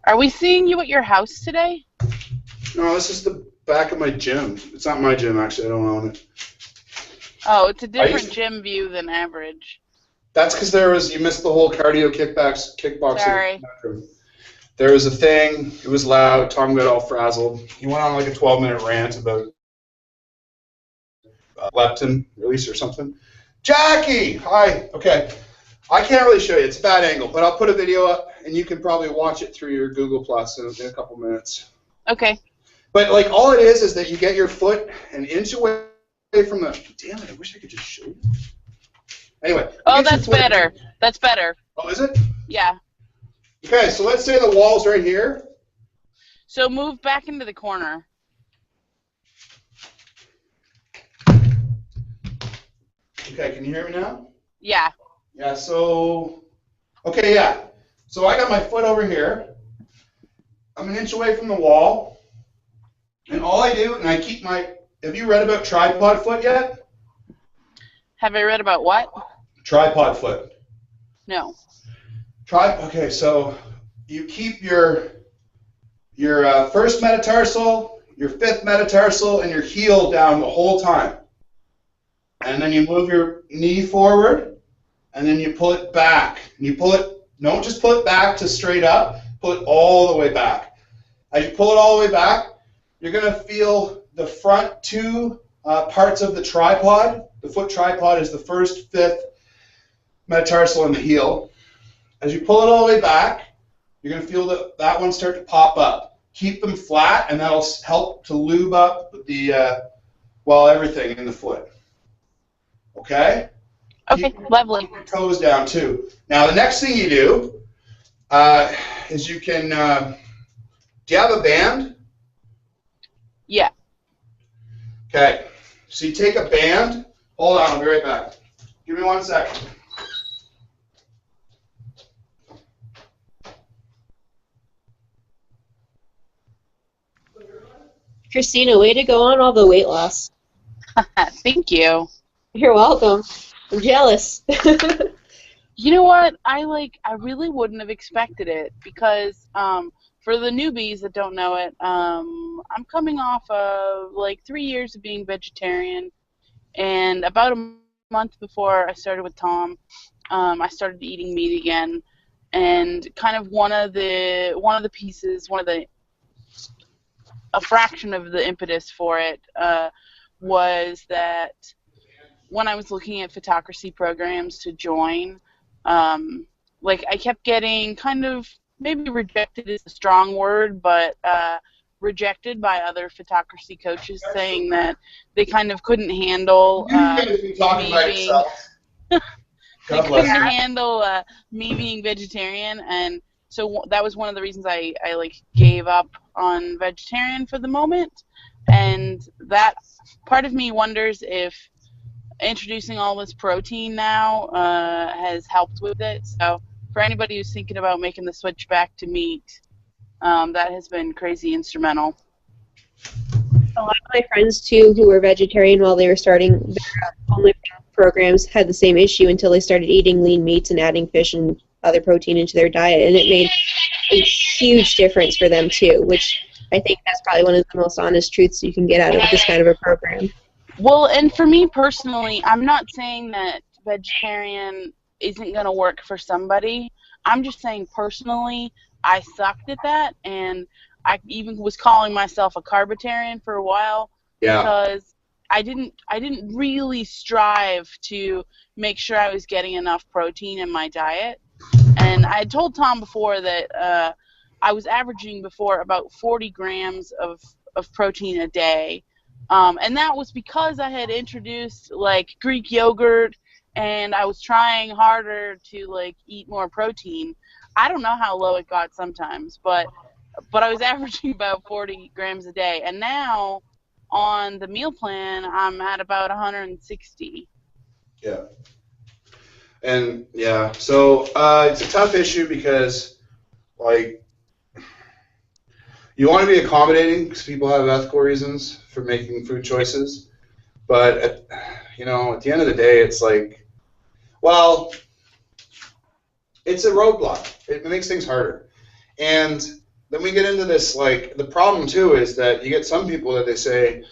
[SPEAKER 5] Are we seeing you at your house today?
[SPEAKER 6] No, this is the back of my gym. It's not my gym, actually. I don't own it.
[SPEAKER 5] Oh, it's a different gym view than average.
[SPEAKER 6] That's because you missed the whole cardio kickboxing.
[SPEAKER 5] Sorry.
[SPEAKER 6] There was a thing. It was loud. Tom got all frazzled. He went on like a 12-minute rant about leptin release or something. Jackie! Hi. Okay. I can't really show you. It's a bad angle, but I'll put a video up, and you can probably watch it through your Google Plus in a couple minutes.
[SPEAKER 5] Okay.
[SPEAKER 6] But like all it is that you get your foot an inch away from the. Damn it! I wish I could just show you. Anyway.
[SPEAKER 5] Oh, that's better. That's better.
[SPEAKER 6] Oh, is it?
[SPEAKER 5] Yeah.
[SPEAKER 6] Okay, so let's say the wall's right here.
[SPEAKER 5] So move back into the corner.
[SPEAKER 6] Okay, can you hear me now?
[SPEAKER 5] Yeah.
[SPEAKER 6] Yeah, so, okay, yeah. So I got my foot over here. I'm an inch away from the wall. And all I do, and I keep my, have you read about tripod foot yet?
[SPEAKER 5] Have I read about what?
[SPEAKER 6] Tripod foot.
[SPEAKER 5] No.
[SPEAKER 6] Okay, so you keep your first metatarsal, your fifth metatarsal, and your heel down the whole time. And then you move your knee forward, and then you pull it back. And you pull it, don't just pull it back to straight up, pull it all the way back. As you pull it all the way back, you're going to feel the front two parts of the tripod. The foot tripod is the first, fifth metatarsal and the heel. As you pull it all the way back, you're going to feel that one start to pop up. Keep them flat, and that'll help to lube up the everything in the foot. Okay?
[SPEAKER 5] Okay, lovely.
[SPEAKER 6] Keep your toes down too. Now the next thing you do is you can. Do you have a band?
[SPEAKER 5] Yeah.
[SPEAKER 6] Okay. So you take a band. Hold on, I'll be right back. Give me 1 second.
[SPEAKER 7] Christina, way to go on all the weight loss.
[SPEAKER 5] Thank you.
[SPEAKER 7] You're welcome. I'm jealous.
[SPEAKER 5] You know what? I really wouldn't have expected it because for the newbies that don't know it, I'm coming off of like 3 years of being vegetarian, and about a month before I started with Tom, I started eating meat again, and kind of a fraction of the impetus for it was that when I was looking at photocracy programs to join, I kept getting kind of, maybe rejected is a strong word, but rejected by other photocracy coaches, saying that they kind of couldn't handle me being vegetarian, and so that was one of the reasons I gave up on vegetarian for the moment, and that part of me wonders if introducing all this protein now has helped with it. So for anybody who's thinking about making the switch back to meat, that has been crazy instrumental.
[SPEAKER 7] A lot of my friends, too, who were vegetarian while they were starting their home lifting programs had the same issue until they started eating lean meats and adding fish and other protein into their diet, and it made a huge difference for them, too, which I think that's probably one of the most honest truths you can get out of this kind of a program.
[SPEAKER 5] Well, and for me personally, I'm not saying that vegetarian isn't going to work for somebody. I'm just saying personally, I sucked at that, and I even was calling myself a carbitarian for a while because I didn't really strive to make sure I was getting enough protein in my diet. And I had told Tom before that I was averaging before about 40 grams of protein a day. And that was because I had introduced like Greek yogurt, and I was trying harder to like eat more protein. I don't know how low it got sometimes, but I was averaging about 40 grams a day. And now on the meal plan, I'm at about 160.
[SPEAKER 6] Yeah. And yeah, so it's a tough issue because, like, you want to be accommodating because people have ethical reasons for making food choices, but at the end of the day, it's like, well, it's a roadblock. It makes things harder, and then we get into this, like, the problem too is that you get some people that they say,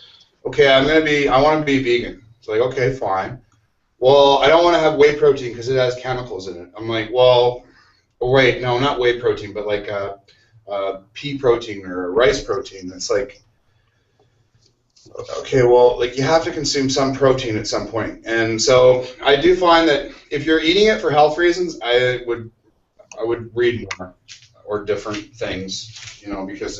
[SPEAKER 6] okay, I want to be vegan. It's like, okay, fine. Well, I don't want to have whey protein because it has chemicals in it. I'm like, well, wait, no, not whey protein, but like pea protein or rice protein. It's like, okay, well, like you have to consume some protein at some point. And so I do find that if you're eating it for health reasons, I would read more or different things, because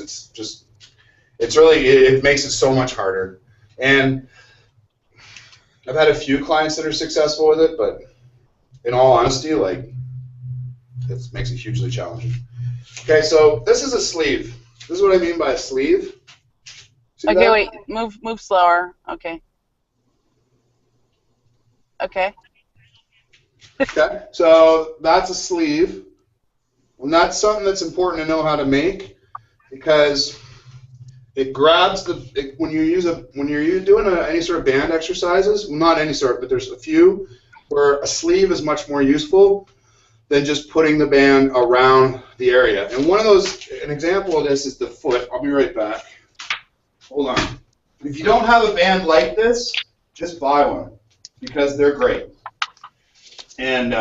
[SPEAKER 6] it makes it so much harder. And I've had a few clients that are successful with it, but in all honesty, like, it makes it hugely challenging. Okay, so this is a sleeve. This is what I mean by a sleeve. See
[SPEAKER 5] okay,
[SPEAKER 6] that?
[SPEAKER 5] wait, move slower. Okay. Okay.
[SPEAKER 6] Okay, so that's a sleeve, and that's something that's important to know how to make because it grabs when you're doing any sort of band exercises. Well, not any sort, but there's a few where a sleeve is much more useful than just putting the band around the area. And an example of this is the foot. I'll be right back. Hold on. If you don't have a band like this, just buy one because they're great. And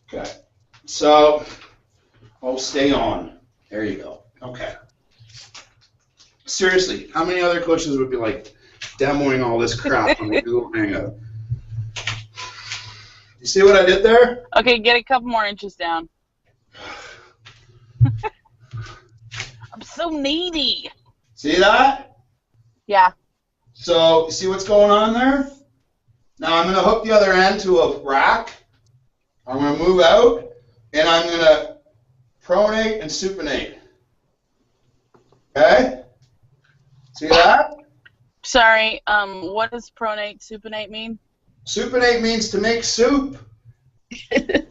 [SPEAKER 6] okay, so stay on. There you go. Okay. Seriously, how many other coaches would be like demoing all this crap on the Google Hangout? You see what I did there?
[SPEAKER 5] Okay, get a couple more inches down. I'm so needy.
[SPEAKER 6] See that?
[SPEAKER 5] Yeah.
[SPEAKER 6] So, you see what's going on there? Now I'm going to hook the other end to a rack. I'm going to move out, and I'm going to pronate and supinate. Okay? See that?
[SPEAKER 5] Sorry, what does pronate, supinate mean?
[SPEAKER 6] Supinate means to make soup. Isn't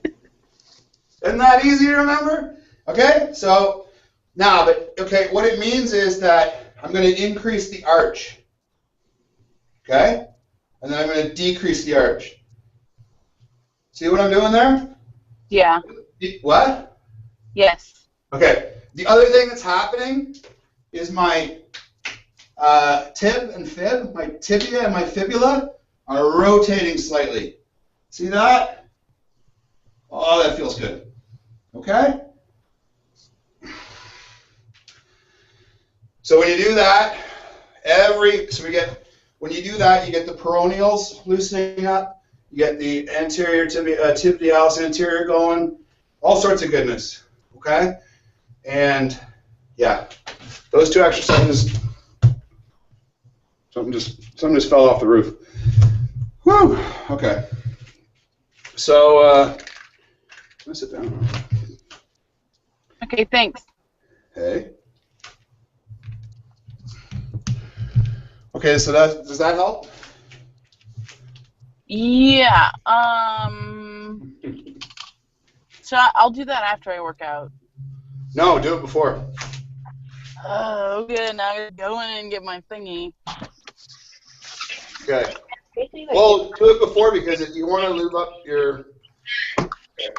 [SPEAKER 6] that easy to remember? Okay, so now, what it means is that I'm going to increase the arch. Okay? And then I'm going to decrease the arch. See what I'm doing there?
[SPEAKER 5] Yeah.
[SPEAKER 6] What?
[SPEAKER 5] Yes.
[SPEAKER 6] Okay. The other thing that's happening is my tib and fib, my tibia and my fibula are rotating slightly. See that? Oh, that feels good. Okay? So when you do that, when you do that, you get the peroneals loosening up, you get the anterior tibialis anterior going, all sorts of goodness. Okay? And yeah, those two exercises. Something just fell off the roof. Whew. Okay. So let me sit down.
[SPEAKER 5] Okay, thanks.
[SPEAKER 6] Hey. Okay, so does that help?
[SPEAKER 5] Yeah. So I'll do that after I work out.
[SPEAKER 6] No, do it before.
[SPEAKER 5] Okay, now I gotta go in and get my thingy.
[SPEAKER 6] Okay. Well, do it before because if you want to lube up your...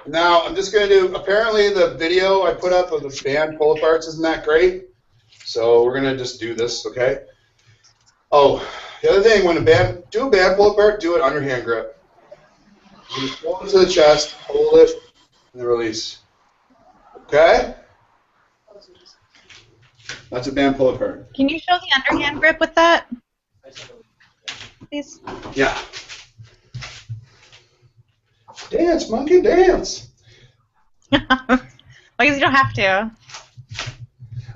[SPEAKER 6] Now, I'm just going to do... Apparently, the video I put up of the band pull-aparts isn't that great. So we're going to just do this, okay? Oh, the other thing, when do a band pull-apart, do it underhand grip. You just pull it to the chest, hold it, and then release. Okay? That's a band pull-apart.
[SPEAKER 3] Can you show the underhand grip with that? Please.
[SPEAKER 6] Yeah. Dance, monkey, dance.
[SPEAKER 3] I guess you don't have to.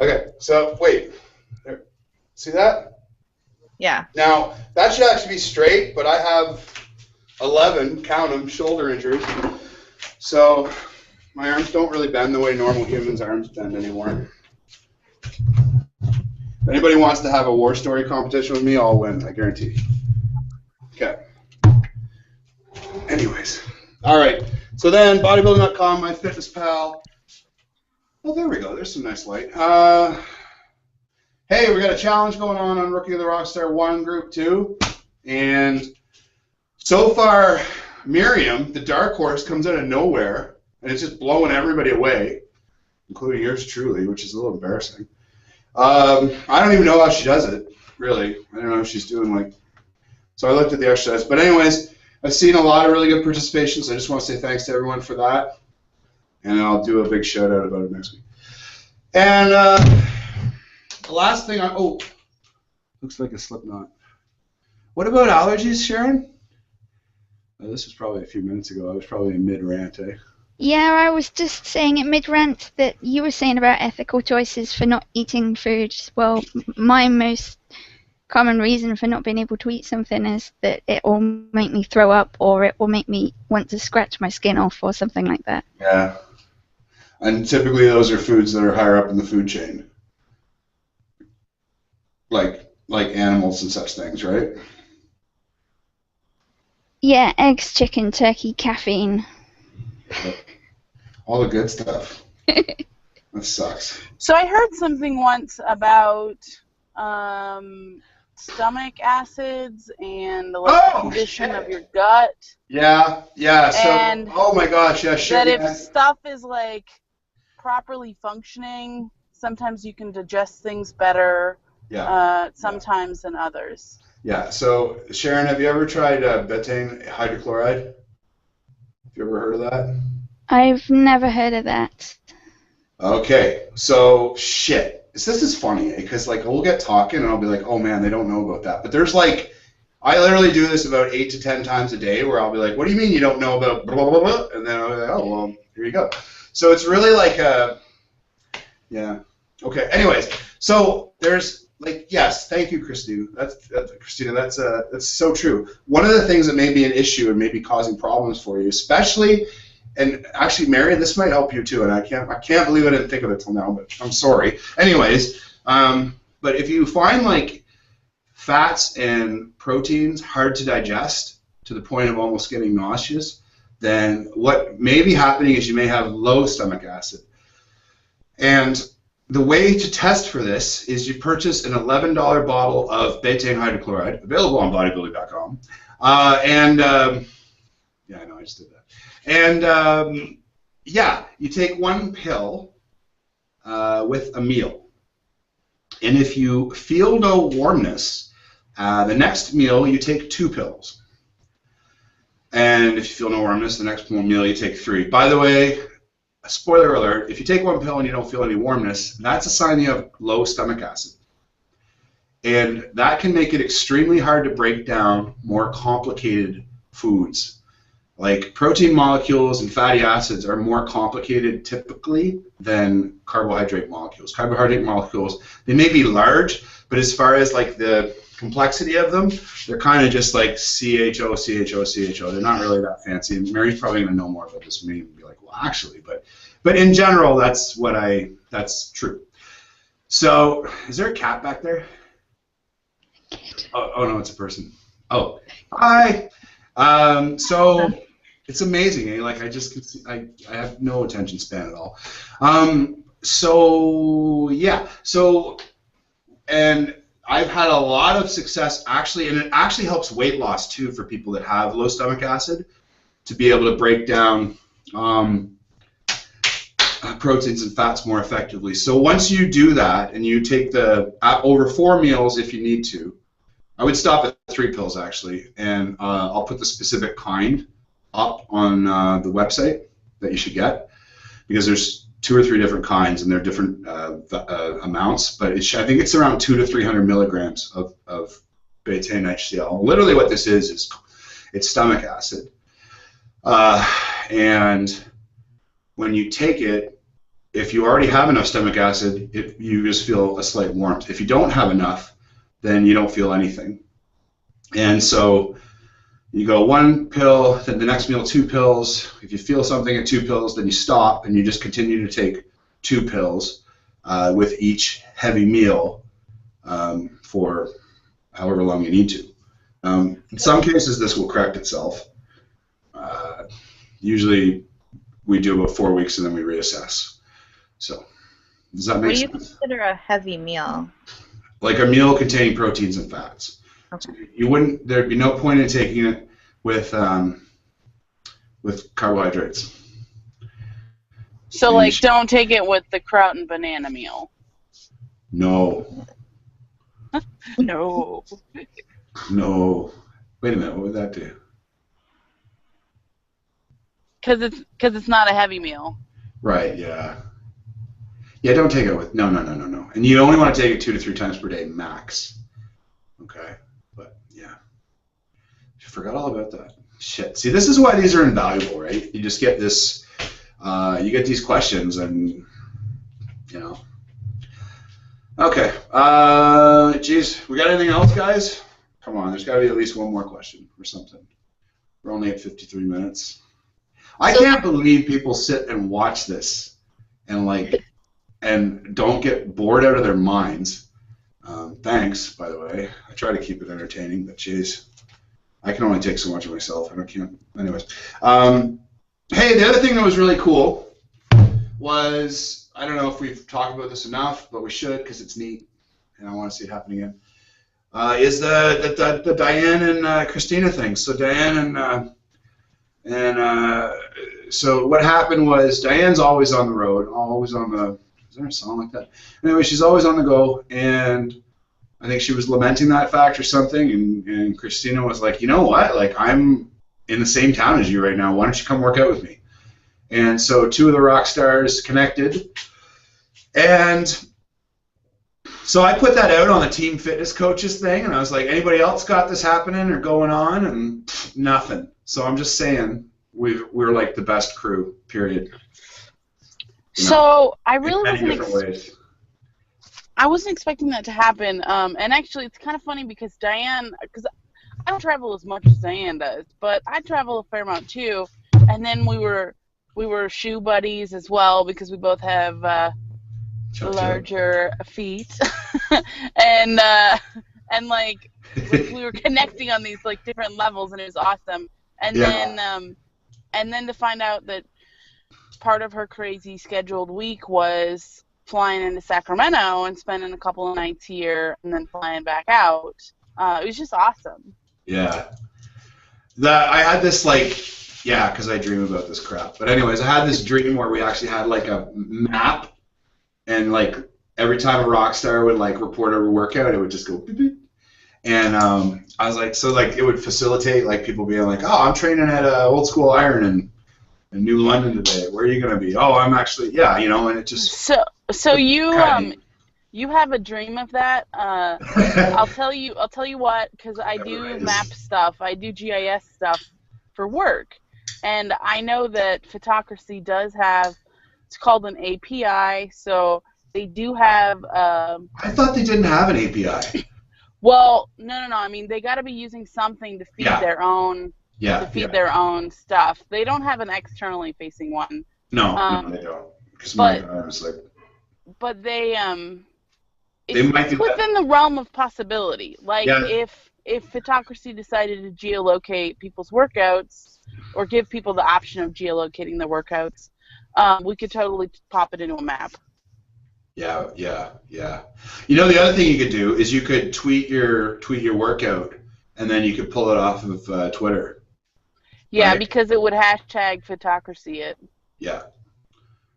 [SPEAKER 6] Okay, so wait. There. See that?
[SPEAKER 3] Yeah.
[SPEAKER 6] Now, that should actually be straight, but I have 11, count them, shoulder injuries. So my arms don't really bend the way normal humans' arms bend anymore. If anybody wants to have a war story competition with me, I'll win, I guarantee. Okay. Anyways. All right. So then, bodybuilding.com, MyFitnessPal. Oh, there we go. There's some nice light. Hey, we got a challenge going on Rookie of the Rockstar 1 Group 2. And so far, Miriam, the dark horse, comes out of nowhere, and it's just blowing everybody away, including yours truly, which is a little embarrassing. I don't even know how she does it, really. I don't know if she's doing, like... So I looked at the exercise. But anyways, I've seen a lot of really good participation, so I just want to say thanks to everyone for that. And I'll do a big shout-out about it next week. And the last thing looks like a slip knot. What about allergies, Sharon? This was probably a few minutes ago. I was probably in mid-rant, eh?
[SPEAKER 4] Yeah, I was just saying at mid-rant that you were saying about ethical choices for not eating food. Well, my most common reason for not being able to eat something is that it will make me throw up, or it will make me want to scratch my skin off, or something like that.
[SPEAKER 6] Yeah. And typically those are foods that are higher up in the food chain. Like animals and such things, right?
[SPEAKER 4] Yeah, eggs, chicken, turkey, caffeine.
[SPEAKER 6] All the good stuff. That sucks.
[SPEAKER 5] So I heard something once about stomach acids and the condition of your gut.
[SPEAKER 6] Yeah. So,
[SPEAKER 5] And
[SPEAKER 6] oh my gosh, yeah, sure.
[SPEAKER 5] That if stuff is like properly functioning, sometimes you can digest things better. Sometimes than others.
[SPEAKER 6] Yeah. So Sharon, have you ever tried betaine hydrochloride? Have you ever heard of that?
[SPEAKER 4] I've never heard of that.
[SPEAKER 6] Okay. So shit. This is funny, because like we'll get talking and I'll be like, oh man, they don't know about that. But there's like, I literally do this about 8 to 10 times a day, where I'll be like, what do you mean you don't know about blah blah blah? And then I'll be like, oh well, here you go. So it's really like yeah. Okay. Anyways, so there's like, yes, thank you, Christina. Christina. That's so true. One of the things that may be an issue and may be causing problems for you, especially. And actually, Mary, this might help you too. And I can't believe I didn't think of it till now, but I'm sorry. Anyways, but if you find like fats and proteins hard to digest to the point of almost getting nauseous, then what may be happening is you may have low stomach acid. And the way to test for this is you purchase an $11 bottle of betaine hydrochloride, available on bodybuilding.com, yeah, I know, I just did that. And yeah, you take one pill with a meal. And if you feel no warmness, the next meal you take 2 pills. And if you feel no warmness, the next meal you take 3. By the way, spoiler alert, if you take one pill and you don't feel any warmness, that's a sign you have low stomach acid. And that can make it extremely hard to break down more complicated foods. Like protein molecules and fatty acids are more complicated typically than carbohydrate molecules. Carbohydrate molecules, they may be large, but as far as like the complexity of them, they're kind of just like CHO, CHO, CHO. They're not really that fancy. And Mary's probably going to know more about this than me and be like, well, actually, but in general, that's true. So, is there a cat back there? Oh no, it's a person. Oh, hi. So it's amazing. Eh? Like I just can see, I have no attention span at all. So yeah. So and I've had a lot of success actually, and it actually helps weight loss too for people that have low stomach acid, to be able to break down proteins and fats more effectively. So once you do that, and you take the over 4 meals if you need to, I would stop at 3 pills actually, and I'll put the specific kind up on the website that you should get, because there's 2 or 3 different kinds and they're different amounts, but I think it's around 200 to 300 milligrams of betaine HCl. Literally what this is it's stomach acid. And when you take it, if you already have enough stomach acid, you just feel a slight warmth. If you don't have enough, then you don't feel anything. And so you go 1 pill, then the next meal 2 pills. If you feel something at 2 pills, then you stop and you just continue to take 2 pills with each heavy meal for however long you need to. In some cases, this will correct itself. Usually, we do about 4 weeks and then we reassess. So, does that make sense?
[SPEAKER 3] What do you consider a heavy meal?
[SPEAKER 6] Like a meal containing proteins and fats.
[SPEAKER 3] Okay.
[SPEAKER 6] There'd be no point in taking it with carbohydrates.
[SPEAKER 5] So, like, don't take it with the kraut and banana meal.
[SPEAKER 6] No.
[SPEAKER 5] No.
[SPEAKER 6] No. Wait a minute. What would that do?
[SPEAKER 5] Because it's not a heavy meal.
[SPEAKER 6] Right. Yeah. Yeah. Don't take it with. No. And you only want to take it 2 to 3 times per day max. Okay. But yeah. I forgot all about that. Shit. See, this is why these are invaluable, right? You just get this. You get these questions, and you know. Okay. Geez, we got anything else, guys? Come on, there's got to be at least one more question or something. We're only at 53 minutes. I can't believe people sit and watch this and don't get bored out of their minds. Thanks, by the way. I try to keep it entertaining, but geez, I can only take so much of myself. I can't. Anyways, hey, the other thing that was really cool was, I don't know if we've talked about this enough, but we should because it's neat, and I want to see it happen again. Is the Diane and Christina thing. So Diane so what happened was Diane's always on the road, always on the. Is there a song like that? Anyway, she's always on the go, and I think she was lamenting that fact or something, and Christina was like, you know what? Like, I'm in the same town as you right now. Why don't you come work out with me? And so 2 of the rock stars connected, and so I put that out on the team fitness coaches thing, and I was like, anybody else got this happening or going on? And nothing. So I'm just saying we're like the best crew, period. You know,
[SPEAKER 5] so I really
[SPEAKER 3] I
[SPEAKER 5] wasn't expecting that to happen. And actually, it's kind of funny because Diane, because I don't travel as much as Diane does, but I travel a fair amount too. And then we were shoe buddies as well because we both have larger feet, and like we were connecting on these like different levels, and it was awesome. And then to find out that part of her crazy scheduled week was flying into Sacramento and spending a couple of nights here and then flying back out. It was just awesome.
[SPEAKER 6] Yeah. I had this because I dream about this crap. But anyways, I had this dream where we actually had like a map, and like every time a rock star would like report a workout, it would just go beep, beep. And I was like, so like it would facilitate like people being like, oh, I'm training at Old School Iron in New London today. Where are you gonna be? Oh, I'm actually and it just.
[SPEAKER 5] So you have a dream of that. I'll tell you what, because I do map stuff. I do GIS stuff for work, and I know that Photocracy does have. It's called an API, so they do have.
[SPEAKER 6] I thought they didn't have an API.
[SPEAKER 5] Well, no. I mean, they got to be using something to feed their own. Yeah. To feed their own stuff. They don't have an externally facing one.
[SPEAKER 6] No, they don't. But I was like.
[SPEAKER 5] But they it's within the realm of possibility. Like if Photocracy decided to geolocate people's workouts, or give people the option of geolocating their workouts, we could totally pop it into a map.
[SPEAKER 6] Yeah. You know, the other thing you could do is you could tweet your workout, and then you could pull it off of Twitter.
[SPEAKER 5] Yeah,
[SPEAKER 6] Right?
[SPEAKER 5] because it would hashtag photocracy it.
[SPEAKER 6] Yeah.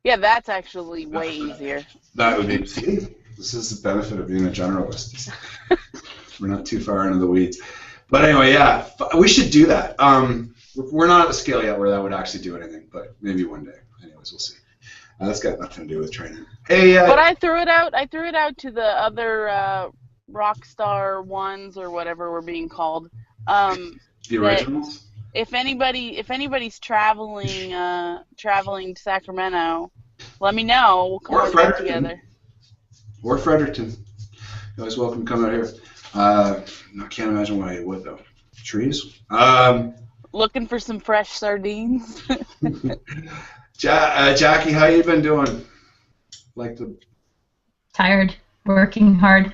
[SPEAKER 5] Yeah, that's actually way easier.
[SPEAKER 6] That would be. See, this is the benefit of being a generalist. We're not too far into the weeds. But anyway, yeah, we should do that. We're not at the scale yet where that would actually do anything, but maybe one day. Anyways, we'll see. That's got nothing to do with training. Hey,
[SPEAKER 5] but I threw it out. I threw it out to the other rockstar ones or whatever we're being called.
[SPEAKER 6] The originals.
[SPEAKER 5] If anybody's traveling to Sacramento, let me know. We'll come over there together.
[SPEAKER 6] Or Fredericton. You're always welcome to come out here. I can't imagine why you would though. Trees.
[SPEAKER 5] Looking for some fresh sardines.
[SPEAKER 6] Jackie, how you been doing?
[SPEAKER 8] Tired, working hard.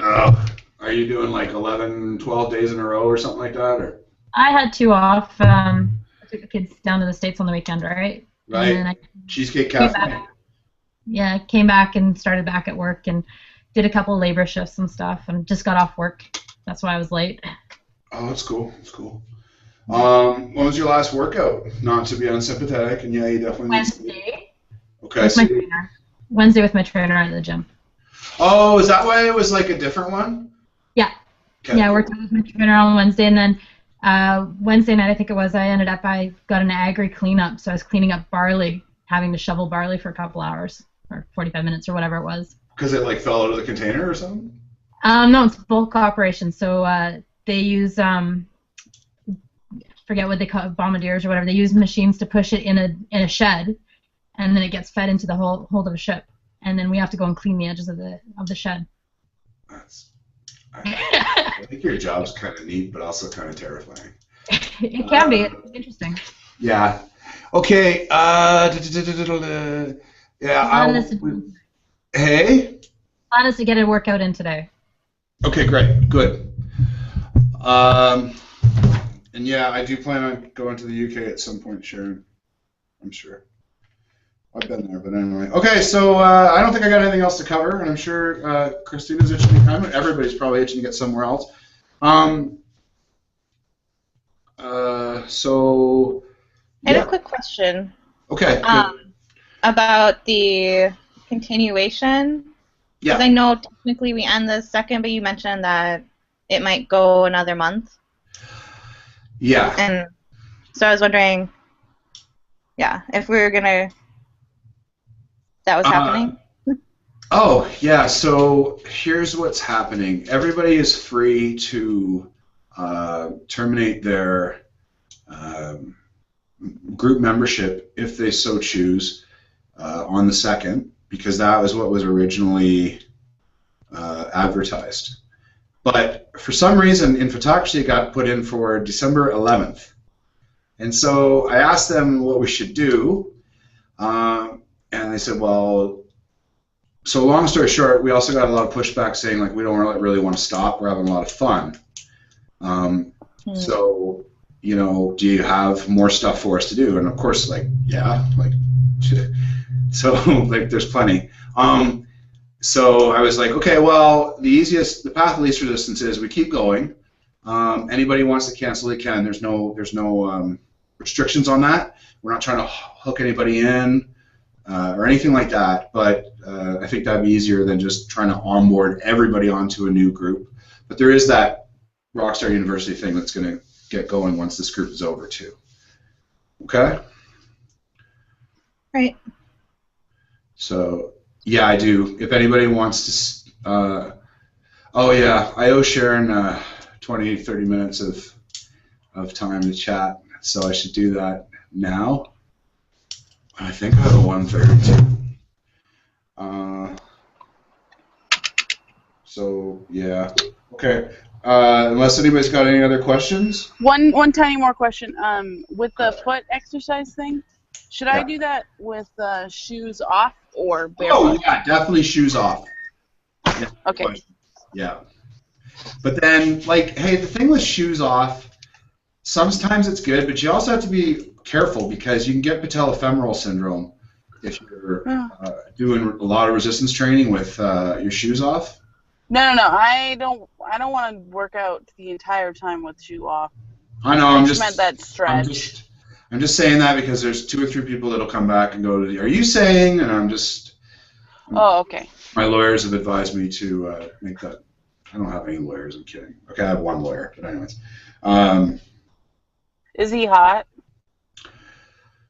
[SPEAKER 6] Oh, are you doing like 11, 12 days in a row or something like that, or?
[SPEAKER 8] I had 2 off. I took the kids down to the States on the weekend, right?
[SPEAKER 6] Right.
[SPEAKER 8] And then
[SPEAKER 6] Cheesecake Cafe.
[SPEAKER 8] Came back and started back at work and did a couple labor shifts and stuff, and just got off work. That's why I was late.
[SPEAKER 6] Oh, that's cool. That's cool. When was your last workout? Not to be unsympathetic, and yeah, you definitely.
[SPEAKER 8] Wednesday.
[SPEAKER 6] Okay.
[SPEAKER 8] With my trainer. Wednesday with my trainer at the gym.
[SPEAKER 6] Oh, is that why it was like a different one?
[SPEAKER 8] Yeah.
[SPEAKER 6] Okay.
[SPEAKER 8] Yeah, I worked with my trainer on Wednesday, and then Wednesday night, I think it was, I got an agri cleanup, so I was cleaning up barley, having to shovel barley for a couple hours, or 45 minutes, or whatever it was.
[SPEAKER 6] Because it like fell out of the container or something?
[SPEAKER 8] No, it's bulk operation, so they use, forget what they call it, bombardiers or whatever, they use machines to push it in a shed, and then it gets fed into the hold of a ship, and then we have to go and clean the edges of the shed.
[SPEAKER 6] I think your job's kind of neat, but also kind of terrifying.
[SPEAKER 8] It can be. It's interesting.
[SPEAKER 6] Yeah. Okay. Hey?
[SPEAKER 8] Plan is to get a workout in today.
[SPEAKER 6] Okay, great. Good. And yeah, I do plan on going to the UK at some point, Sharon. I'm sure. I've been there, but anyway. Okay, so I don't think I got anything else to cover, and I'm sure Christina's itching to come. Everybody's probably itching to get somewhere else. So.
[SPEAKER 3] I had a quick question.
[SPEAKER 6] Okay.
[SPEAKER 3] About the continuation.
[SPEAKER 6] Yeah.
[SPEAKER 3] Because I know technically we end the 2nd, but you mentioned that it might go another month.
[SPEAKER 6] Yeah.
[SPEAKER 3] And so I was wondering, if we were gonna. That was happening?
[SPEAKER 6] Oh, yeah, so here's what's happening. Everybody is free to terminate their group membership if they so choose on the 2nd, because that was what was originally advertised. But for some reason, in photography, it got put in for December 11th. And so I asked them what we should do. And they said, well, so long story short, we also got a lot of pushback saying, like, we don't really want to stop. We're having a lot of fun. So, you know, do you have more stuff for us to do? And of course, like, yeah, like, so, like, there's plenty. So I was like, okay, well, the path of least resistance is we keep going. Anybody wants to cancel, they can. There's no restrictions on that. We're not trying to hook anybody in. Or anything like that, but I think that'd be easier than just trying to onboard everybody onto a new group. But there is that Rockstar University thing that's going to get going once this group is over too. Okay?
[SPEAKER 3] Right.
[SPEAKER 6] So, yeah, I do. If anybody wants to... oh, yeah, I owe Sharon 20, 30 minutes of time to chat, so I should do that now. I think I have a 132. So yeah. Okay. Unless anybody's got any other questions.
[SPEAKER 5] One tiny more question. With the foot exercise thing, should I do that with shoes off or barefoot?
[SPEAKER 6] Oh yeah, definitely shoes off. Yeah,
[SPEAKER 5] okay.
[SPEAKER 6] Yeah. But then, like, hey, the thing with shoes off, sometimes it's good, but you also have to be careful because you can get patellofemoral syndrome if you're doing a lot of resistance training with your shoes off.
[SPEAKER 5] No. I don't want to work out the entire time with shoe off.
[SPEAKER 6] I know.
[SPEAKER 5] I just meant that stretch.
[SPEAKER 6] I'm just saying that because there's 2 or 3 people that'll come back and go to the. Are you saying? And I'm just.
[SPEAKER 5] Oh, okay.
[SPEAKER 6] My lawyers have advised me to make that. I don't have any lawyers. I'm kidding. Okay, I have one lawyer, but anyways.
[SPEAKER 5] Is he hot?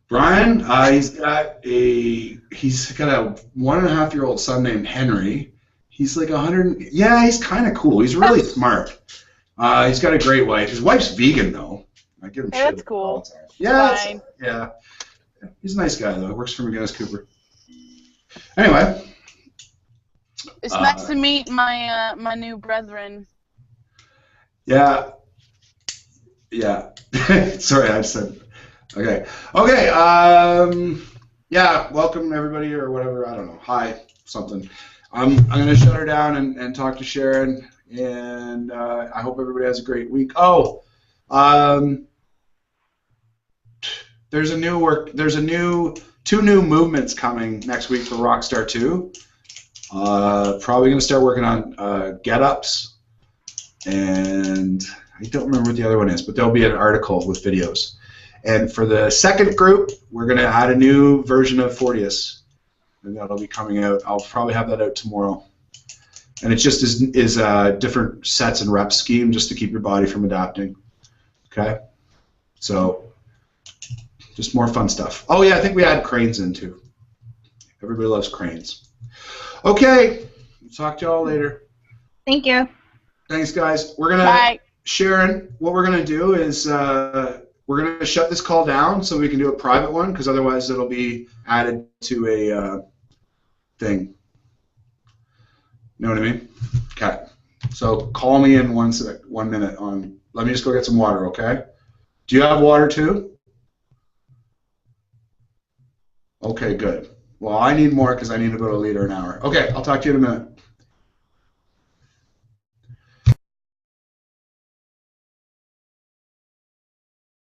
[SPEAKER 6] Brian, he's got a 1.5-year-old son named Henry. He's like 100. Yeah, he's kind of cool. He's really smart. He's got a great wife. His wife's vegan though. I give him shit.
[SPEAKER 5] That's cool.
[SPEAKER 6] All the time. Yeah,
[SPEAKER 5] Fine.
[SPEAKER 6] yeah. He's a nice guy though. He works for McGinnis Cooper. Anyway.
[SPEAKER 5] It's nice to meet my new brethren.
[SPEAKER 6] Yeah. Yeah. Sorry, I said. Okay. Okay. Yeah. Welcome everybody or whatever. I don't know. Hi. Something. I'm gonna shut her down and talk to Sharon, and I hope everybody has a great week. Oh. There's two new movements coming next week for Rockstar 2. Probably going to start working on get-ups, and I don't remember what the other one is, but there'll be an article with videos. And for the second group, we're going to add a new version of Fortius, and that'll be coming out. I'll probably have that out tomorrow. And it just is different sets and rep scheme just to keep your body from adapting. Okay? So, just more fun stuff. Oh yeah, I think we add cranes in too. Everybody loves cranes. Okay, talk to y'all later.
[SPEAKER 3] Thank you.
[SPEAKER 6] Thanks, guys. We're gonna
[SPEAKER 5] Bye.
[SPEAKER 6] Sharon. What we're gonna do is we're gonna shut this call down so we can do a private one because otherwise it'll be added to a thing. You know what I mean? Okay. So call me in 1 minute on. Let me just go get some water. Okay. Do you have water too? Okay, good. Well, I need more because I need about 1 liter an hour. Okay, I'll talk to you in a minute.